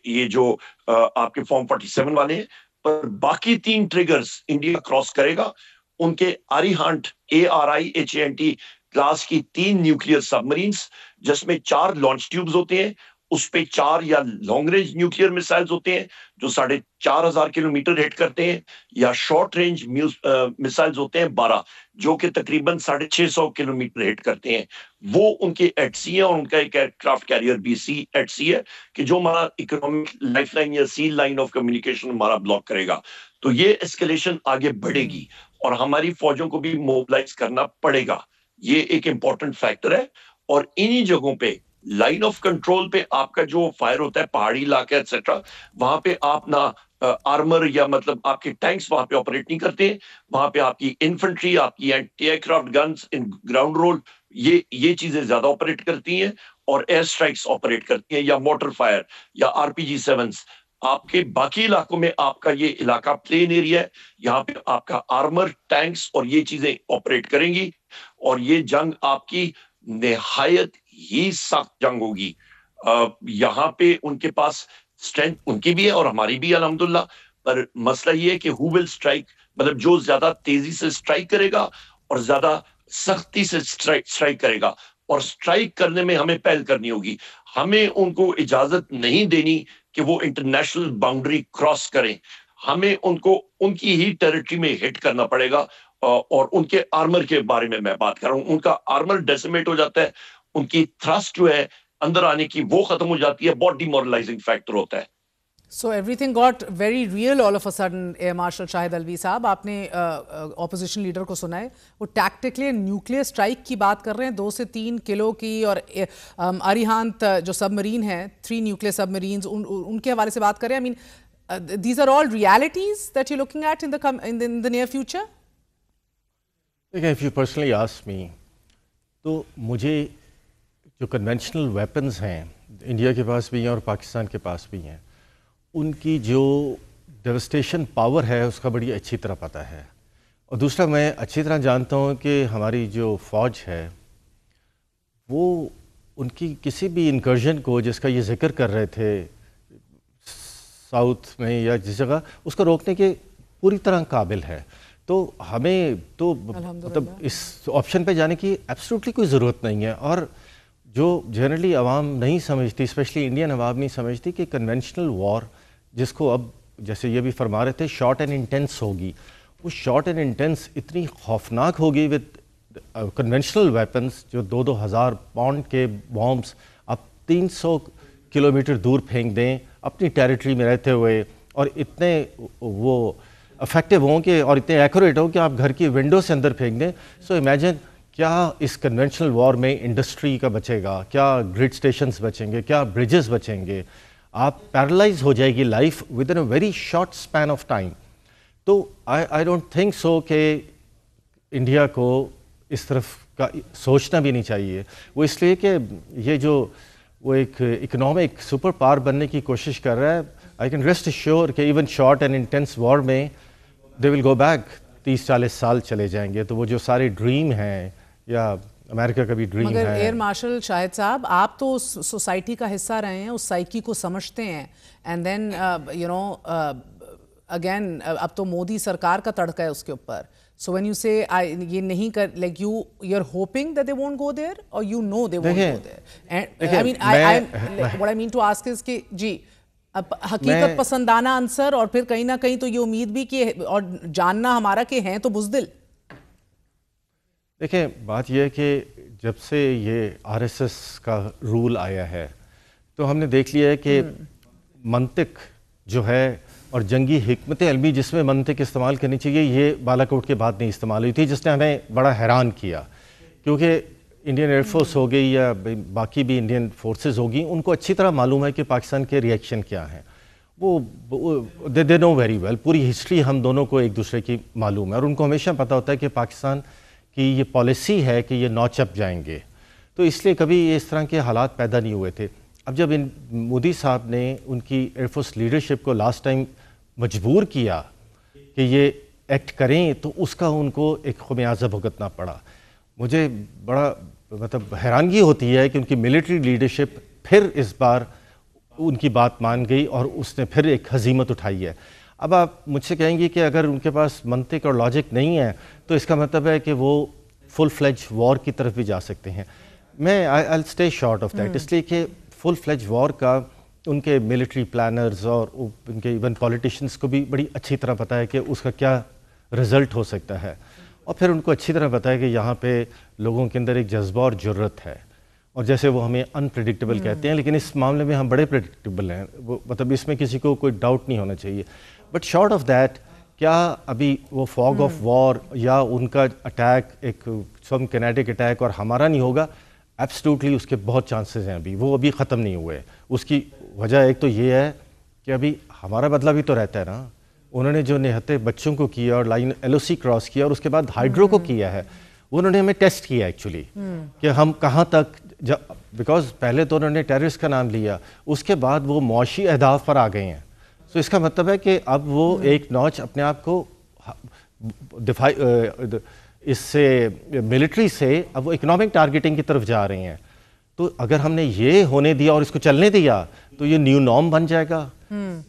یہ جو آپ کے فارم 47 والے ہیں، پر باقی 3 ٹریگرز انڈیا کراس کرے گا. ان کے آریہانٹ ARIHANT کلاس کی 3 نیوکلیئر سب مرینز جس میں 4 لانچ ٹیوبز ہوتے ہیں، اس پہ 4 یا لانگ رینج نیوکلیئر میسائلز ہوتے ہیں جو 4,500 کلومیٹر ہٹ کرتے ہیں، یا شارٹ رینج میسائلز ہوتے ہیں 12 جو کہ تقریباً 650 کلومیٹر ہٹ کرتے ہیں. وہ ان کے ایٹ سی ہیں، اور ان کا ایک ایئر کرافٹ کیریئر بھی ایٹ سی ہے کہ جو ہمارا اکنامک لائف لائن یا سی لائن آف کمیونیکیشن ہمارا بلاک کرے گا. تو یہ اسکیلیشن آگے بڑھے گی اور ہماری فوجوں کو بھی موبلائز کرنا پڑے گا. یہ ایک امپورٹنٹ فیکٹر ہے. اور انہی جگہوں پہ لائن آف کنٹرول پہ آپ کا جو فائر ہوتا ہے پہاڑی علاقے ایٹسٹرا، وہاں پہ آپ نہ آرمر یا مطلب آپ کے ٹینکس وہاں پہ آپریٹ نہیں کرتے ہیں. وہاں پہ آپ کی انفنٹری، آپ کی اینٹی ایئر کرافٹ گنز ان گراؤنڈ رول، یہ چیزیں زیادہ آپریٹ کرتی ہیں، اور ایئر سٹرائکس آپریٹ کرتی ہیں، یا موٹر فائر یا RPG-7s. آپ کے باقی علاقوں میں آپ کا یہ علاقہ پلین ایریا ہے، یہاں پہ آپ کا آرمر، ٹینکس اور یہ چیزیں آپریٹ کریں گی، اور یہ جنگ آپ کی نہایت ہی سخت جنگ ہوگی. یہاں پہ ان کے پاس اسٹرینتھ ان کی بھی ہے اور ہماری بھی الحمدللہ، پر مسئلہ یہ ہے کہ who will strike، مطلب جو زیادہ تیزی سے اسٹرائک کرے گا اور زیادہ سختی سے اسٹرائک کرے گا. اور اسٹرائک کرنے میں ہمیں پہل کرنی ہوگی. ہمیں ان کو اجازت نہیں دینی کہ وہ انٹرنیشنل باؤنڈری کراس کریں. ہمیں ان کو ان کی ہی ٹیریٹری میں ہٹ کرنا پڑے گا. اور ان کے آرمر کے بارے میں بات کر رہا ہوں، ان کا آرمر ڈیسیمیٹ ہو جاتا ہے، ان کی تھرسٹ جو ہے اندر آنے کی وہ ختم ہو جاتی ہے، بہت ڈیمورلائزنگ فیکٹر ہوتا ہے. So everything got very real all of a sudden. Air Marshal Shahid Alvi صاحب، آپ نے اپوزیشن لیڈر کو سنا ہے، وہ ٹیکٹیکلی نیوکلیئر اسٹرائک کی بات کر رہے ہیں 2 سے 3 کلو کی، اور آریہانت جو سب مرین ہیں 3 نیوکلیئر سب مرینز، ان کے حوالے سے بات کر رہے ہیں. I mean these are all realities that you're looking at in the near future. دیکھیں، if you personally ask me، تو مجھے جو کنونشنل ویپنز ہیں انڈیا کے پاس بھی ہیں اور پاکستان کے پاس بھی ہیں، ان کی جو ڈیوسٹیشن پاور ہے اس کا بڑی اچھی طرح پتہ ہے. اور دوسرا میں اچھی طرح جانتا ہوں کہ ہماری جو فوج ہے وہ ان کی کسی بھی انکرجن کو، جس کا یہ ذکر کر رہے تھے ساؤتھ میں یا جس جگہ، اس کو روکنے کے پوری طرح قابل ہے. تو ہمیں تو مطلب اس آپشن پہ جانے کی ایبسلیوٹلی کوئی ضرورت نہیں ہے. اور جو جنرلی عوام نہیں سمجھتی، اسپیشلی انڈین عوام نہیں سمجھتی، کہ کنونشنل وار جس کو اب جیسے یہ بھی فرما رہے تھے شارٹ اینڈ انٹینس ہوگی، وہ شارٹ اینڈ انٹینس اتنی خوفناک ہوگی وتھ کنونشنل ویپنس جو 2,000 پاؤنڈ کے بامبس آپ 300 کلومیٹر دور پھینک دیں اپنی ٹیریٹری میں رہتے ہوئے، اور اتنے وہ افیکٹو ہوں کہ اور اتنے ایکوریٹ ہوں کہ آپ گھر کی ونڈو سے اندر پھینک دیں. سو امیجن کیا اس کنونشنل وار میں انڈسٹری کا بچے گا، کیا گرڈ سٹیشنز بچیں گے، کیا بریجز بچیں گے. آپ پیرالائز ہو جائے گی life with in a very short span of time. تو آئی ڈونٹ تھنک سو کہ انڈیا کو اس طرف کا سوچنا بھی نہیں چاہیے. وہ اس لیے کہ یہ جو وہ ایک اکنامک سپر پاور بننے کی کوشش کر رہا ہے. آئی کین ریسٹ ایشور کہ ایون شارٹ اینڈ انٹینس وار میں دے ول گو بیک 30-40 سال چلے جائیں گے. تو وہ جو سارے ڈریم ہیں، یا امریکہ کا بھی ڈریم ہے. مگر ایئر مارشل شاہد صاحب، آپ تو اس سوسائٹی کا حصہ رہے ہیں، اس سائیکی کو سمجھتے ہیں، اینڈ دین اگین اب تو مودی سرکار کا تڑکا ہے اس کے اوپر. سو وین یو سے یہ نہیں کر، like you are hoping that they won't go there, اور you know they won't go there. I mean what I mean to ask is کہ جی اب حقیقت پسندانہ عنصر، اور پھر کہیں نہ کہیں تو یہ امید بھی کہ اور جاننا ہمارا کہ ہیں تو بزدل. دیکھیں، بات یہ ہے کہ جب سے یہ RSS کا رول آیا ہے تو ہم نے دیکھ لیا ہے کہ منطق جو ہے اور جنگی حکمت علمی جس میں منطق استعمال کرنی چاہیے، یہ بالا کوٹ کے بعد نہیں استعمال ہوئی تھی، جس نے ہمیں بڑا حیران کیا. کیونکہ انڈین ایئر فورس ہو گئی یا باقی بھی انڈین فورسز ہوگی، ان کو اچھی طرح معلوم ہے کہ پاکستان کے ریئیکشن کیا ہیں. وہ دے نو ویری ویل، پوری ہسٹری ہم دونوں کو ایک دوسرے کی معلوم ہے، اور ان کو ہمیشہ پتہ ہوتا ہے کہ پاکستان کی یہ پالیسی ہے کہ یہ نو چپ جائیں گے. تو اس لیے کبھی اس طرح کے حالات پیدا نہیں ہوئے تھے. اب جب مودی صاحب نے ان کی ایئر فورس لیڈرشپ کو لاسٹ ٹائم مجبور کیا کہ یہ ایکٹ کریں، تو اس کا ان کو ایک خمیازہ بھگتنا پڑا. مجھے بڑا مطلب حیرانگی ہوتی ہے کہ ان کی ملٹری لیڈرشپ پھر اس بار ان کی بات مان گئی اور اس نے پھر ایک ہزیمت اٹھائی ہے. اب آپ مجھ سے کہیں گے کہ اگر ان کے پاس منطق اور لاجک نہیں ہے تو اس کا مطلب ہے کہ وہ فل فلیج وار کی طرف بھی جا سکتے ہیں. میں I'll stay short of that, اس لیے کہ فل فلیج وار کا ان کے ملٹری پلانرز اور ان کے ایون پولیٹیشنز کو بھی بڑی اچھی طرح پتہ ہے کہ اس کا کیا رزلٹ ہو سکتا ہے، اور پھر ان کو اچھی طرح پتہ ہے کہ یہاں پہ لوگوں کے اندر ایک جذبہ اور جرت ہے، اور جیسے وہ ہمیں انپریڈکٹیبل کہتے ہیں لیکن اس معاملے میں ہم بڑے پریڈکٹیبل ہیں، وہ مطلب اس میں کسی کو کوئی ڈاؤٹ نہیں ہونا چاہیے. بٹ شارٹ آف دیٹ، کیا ابھی وہ فاگ آف وار یا ان کا اٹیک ایک سم کینیٹک اٹیک اور ہمارا نہیں ہوگا؟ ایبسلیوٹلی اس کے بہت چانسز ہیں، وہ ابھی ختم نہیں ہوئے. اس کی وجہ ایک تو یہ ہے کہ ابھی ہمارا بدلہ بھی تو رہتا ہے نا. انہوں نے جو نہتے بچوں کو کیا اور لائن ایل او سی کراس کیا اور اس کے بعد ہائیڈرو کو کیا ہے، انہوں نے ہمیں ٹیسٹ کیا ایکچولی کہ ہم کہاں تک، بیکاز پہلے تو انہوں نے ٹیررسٹ کا نام لیا، اس کے بعد وہ معاشی اہداف پر آ گئے ہیں. سو اس کا مطلب ہے کہ اب وہ ایک نوچ اپنے آپ کو دفاع اس سے ملٹری سے اب وہ اکنامک ٹارگیٹنگ کی طرف جا رہے ہیں. تو اگر ہم نے یہ ہونے دیا اور اس کو چلنے دیا تو یہ نیو نارم بن جائے گا.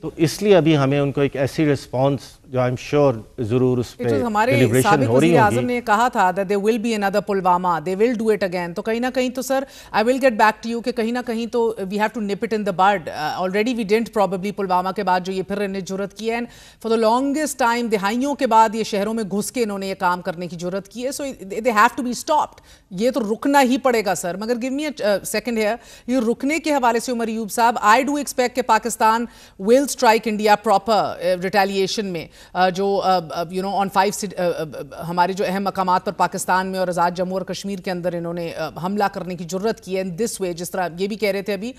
تو اس لیے ابھی ہمیں ان کو ایک ایسی ریسپانس جو آئی ایم شیور ضرور اس پہ ڈیلیبریشن ہو رہی ہوگی. اعظم نے کہا تھا that there will be another Pulwama, they will do it again. تو کہیں نہ کہیں تو سر I will get back to you کہ کہیں نہ کہیں تو we have to nip it in the bud. Already we didn't probably Pulwama کے بعد جو یہ پھر انہیں جرت کی ہے, and for the longest time دہائیوں کے بعد یہ شہروں میں گھس کے انہوں نے یہ کام کرنے کی جرت کی ہے. So they have to be stopped. یہ تو رکنا ہی پڑے گا سر. مگر give me a second here. یہ رکنے کے حوالے سے عمر ایوب صاحب, I do expect کہ Pakistan will strike India proper retaliation میں, جو you know on 5 ہمارے جو اہم مقامات پر پاکستان میں اور آزاد جموں اور کشمیر کے اندر انہوں نے حملہ کرنے کی جرت کی ہے in this way, جس طرح یہ بھی کہہ رہے تھے ابھی.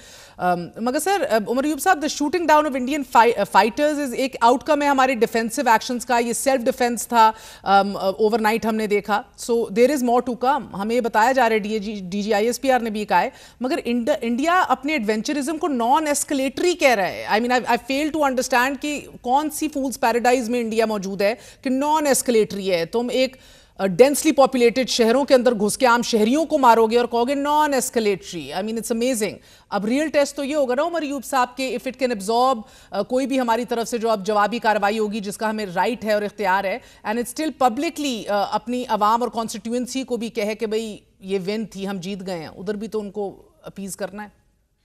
مگر سر عمر ایوب صاحب, the shooting down of Indian fighters is ایک آؤٹ کم ہے ہمارے ڈیفینسو ایکشنز کا. یہ سیلف ڈیفینس تھا اوور نائٹ ہم نے دیکھا. سو there is more to come. ہمیں یہ بتایا جا رہا ہے D G I S P R نے بھی کہا ہے, مگر انڈیا اپنے ایڈونچرزم کو نان ایسکلیٹری کہہ رہا ہے. I mean I feel to understand کہ کون سی فولز پیراڈائز میں انڈیا موجود ہے کہ نان ایسکلیٹری ہے. تم ایک ڈینسلی پاپولیٹڈ شہروں کے اندر گھس کے عام شہریوں کو مارو گے اور کہو گے نان ایسکلیٹری. آئی مین اٹس امیزنگ. اب ریئل ٹیسٹ تو یہ ہوگا نا عمر ایوب صاحب کہ اف اٹ کین ابزارب کوئی بھی ہماری طرف سے جو اب جوابی کارروائی ہوگی جس کا ہمیں رائٹ ہے اور اختیار ہے, اینڈ اٹ اسٹل پبلکلی اپنی عوام اور کانسٹیٹوئنسی کو بھی کہے کہ بھئی یہ ون تھی, ہم جیت گئے ہیں, ادھر بھی تو ان کو اپیز کرنا ہے.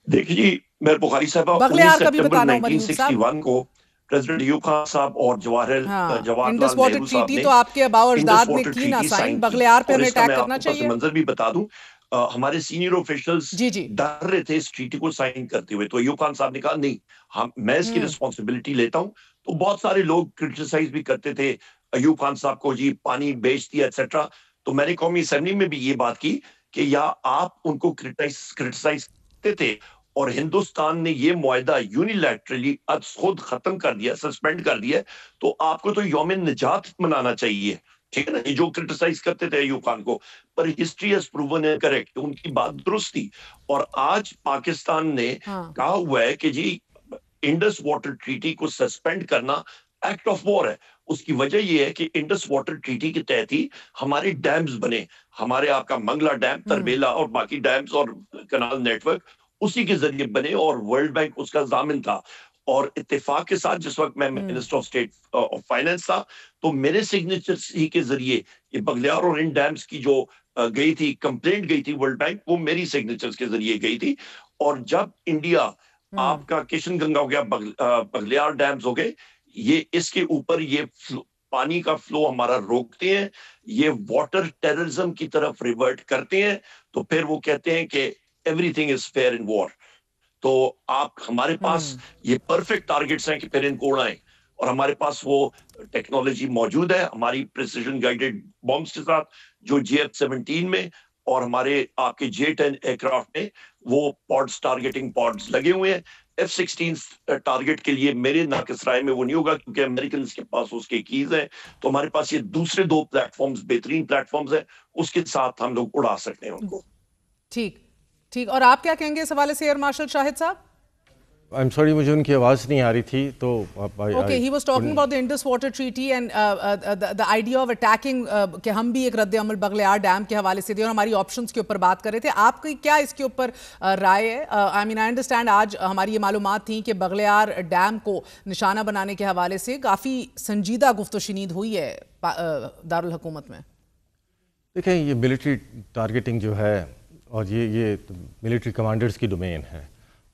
دیکھیے جی میر بخاری صاحب, بغلیار کا بھی بتانا عمر ایوب صاحب. 1961 کو پریزیڈنٹ ایوب خان صاحب اور جواہر لال نہرو صاحب نے تو آپ کے آباء و اجداد نے کی نا سائن. بغلیار پہ ہمیں اٹیک کرنا چاہیے. منظر بھی بتا دوں, ہمارے سینئر آفیشلز ڈر رہے تھے اس ٹریٹی کو سائن کرتے ہوئے, تو ایوب خان صاحب نے کہا نہیں میں اس کی رسپانسبلٹی لیتا ہوں. تو بہت سارے لوگ کرٹیسائز بھی کرتے تھے ایوب خان صاحب کو, جی پانی بیچ دیا ایٹسیٹرا. تو میں نے قومی اسمبلی میں بھی یہ بات کی کہ یا آپ ان کو کرٹیسائز کرتے تھے اور ہندوستان نے یہ معاہدہ یونیلیٹرلی خود ختم کر دیا, سسپینڈ کر دیا, تو آپ کو تو یوم نجات منانا چاہیے. ٹھیک ہے نا, جو کرٹیسائز کرتے تھے ایوب خان کو, پر ہسٹری ہیز پروون کریکٹ, ان کی بات درست تھی. اور آج پاکستان نے کہا ہوا ہے کہ جی انڈس واٹر ٹریٹی کو سسپینڈ کرنا ایکٹ آف وار ہے. اس کی وجہ یہ ہے کہ انڈس واٹر ٹریٹی کے تحت ہی ہمارے ڈیمز بنے, ہمارے آپ کا منگلا ڈیم, تربیلا اور باقی ڈیمز اور کنال نیٹ ورک اسی کے ذریعے بنے, اور ورلڈ بینک اس کا ضامن تھا. اور اتفاق کے ساتھ جس وقت میں minister of state of finance تھا تو میرے سگنیچر ہی کے ذریعے یہ بغلیار اور ان ڈیمز کی جو گئی تھی کمپلینٹ گئی تھی ورلڈ بینک, وہ میری سگنیچر کے ذریعے گئی تھی. اور جب انڈیا آپ کا کشن گنگا ہو گیا, بغلیار ڈیمز ہو گئے, یہ اس کے اوپر یہ پانی کا فلو ہمارا روکتے ہیں, یہ واٹر ٹیررزم کی طرف ریورٹ کرتے ہیں. تو پھر وہ کہتے ہیں کہ everything is fair in war. تو آپ ہمارے پاس یہ پرفیکٹ ٹارگٹس ہیں کہ پھر ان کو اڑائیں, اور ہمارے پاس وہ ٹیکنالوجی موجود ہے ہماری پریسیژن گائیڈڈ بمبس کے ساتھ, جو JF-17 میں اور ہمارے آپ کے J-10 ایئر کرافٹ میں وہ پوڈز, ٹارگیٹنگ پوڈز لگے ہوئے ہیں. F-16 ٹارگٹ کے لیے میرے ناقص رائے میں وہ نہیں ہوگا کیونکہ امریکنز کے پاس اس کے کیز ہیں. تو ہمارے پاس یہ دوسرے 2 پلیٹ فارمز بہترین پلیٹ فارمز ہیں, اس کے ساتھ ہم لوگ اڑا سکتے ہیں ان کو. ٹھیک. اور آپ کیا کہیں گے اس حوالے سے ایئر مارشل شاہد صاحب؟ I'm sorry, مجھے ان کی آواز نہیں آ رہی تھی تو Okay, he was talking about the Indus Water Treaty and the idea of attacking کہ ہم بھی ایک رد عمل بغلیار ڈیم کے حوالے سے دیں اور ہماری آپشنز کے اوپر بات کر رہے تھے. آپ کی کیا اس کے اوپر رائے ہے؟ I mean I understand آج ہماری یہ معلومات تھیں کہ بغلیار ڈیم کو نشانہ بنانے کے حوالے سے کافی سنجیدہ گفت و شنید ہوئی ہے دارالحکومت میں. دیکھیں یہ ملٹری ٹارگیٹنگ جو ہے اور یہ ملٹری کمانڈرز کی ڈومین ہے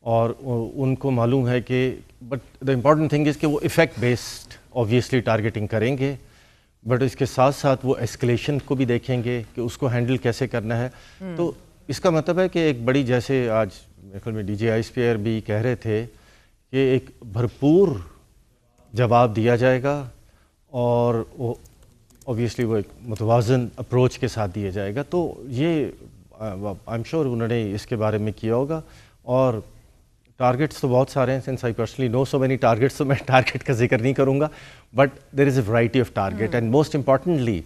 اور ان کو معلوم ہے کہ but the important thing is کہ وہ افیکٹ بیسڈ آبویسلی ٹارگیٹنگ کریں گے, بٹ اس کے ساتھ ساتھ وہ ایسکلیشن کو بھی دیکھیں گے کہ اس کو ہینڈل کیسے کرنا ہے. تو اس کا مطلب ہے کہ ایک بڑی, جیسے آج میرے خیال میں ڈی جی آئی اسپیئر بھی کہہ رہے تھے کہ ایک بھرپور جواب دیا جائے گا اور اوبیسلی وہ ایک متوازن اپروچ کے ساتھ دیا جائے گا. تو یہ آئی ایم شیور انہوں نے اس کے بارے میں کیا ہوگا. اور ٹارگیٹس تو بہت سارے ہیں, since I personally know so many targets, تو میں ٹارگیٹ کا ذکر نہیں کروں گا, but there is a variety of target. And most importantly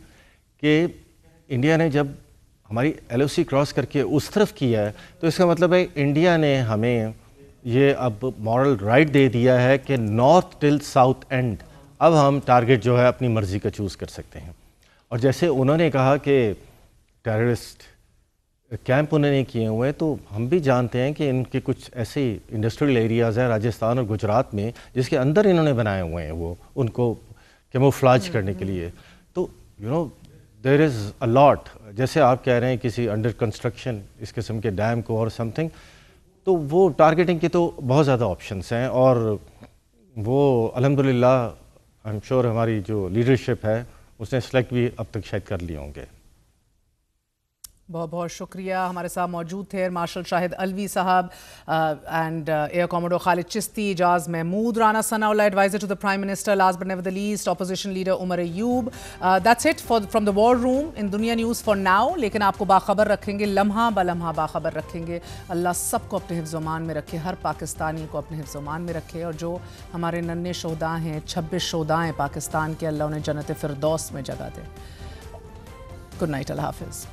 کہ انڈیا نے جب ہماری ایل او سی کراس کر کے اس طرف کیا ہے تو اس کا مطلب ہے انڈیا نے ہمیں یہ اب مورل رائٹ دے دیا ہے کہ نارتھ ٹل ساؤتھ اینڈ اب ہم ٹارگیٹ جو ہے اپنی مرضی کا چوز کر سکتے ہیں. اور جیسے انہوں نے کہا کہ ٹیررسٹ کیمپ انہوں نے کیے ہوئے, تو ہم بھی جانتے ہیں کہ ان کے کچھ ایسے انڈسٹریل ایریاز ہیں راجستھان اور گجرات میں جس کے اندر انہوں نے بنائے ہوئے ہیں وہ ان کو کیموفلاج کرنے کے لیے. تو یو نو دیر از اے لاٹ, جیسے آپ کہہ رہے ہیں کسی انڈر کنسٹرکشن اس قسم کے ڈیم کو اور سم تھنگ, تو وہ ٹارگیٹنگ کے تو بہت زیادہ آپشنس ہیں. اور وہ الحمدللہ آئی ایم شیور ہماری جو لیڈرشپ ہے اس نے سلیکٹ بھی اب تک شاید کر لیے ہوں گے. بہت بہت شکریہ. ہمارے ساتھ موجود تھے ایئر مارشل شاہد علوی صاحب and air commodore Khalid Chishti, Ijaz Mahmood Rana Sanaullah adviser to the prime minister, last but never the least opposition leader Omar Ayub. That's it from the war room in Dunya news for now. لیکن آپ کو باخبر رکھیں گے, لمحہ بلمحہ باخبر رکھیں گے. اللہ سب کو اپنے حفظ و امان میں رکھے, ہر پاکستانی کو اپنے حفظ و امان میں رکھے, اور جو ہمارے ننھے شہداء ہیں, 26 شہداء ہیں پاکستان کے, اللہ انہیں جنت فردوس میں جگہ دے. گڈ نائٹ, اللہ حافظ.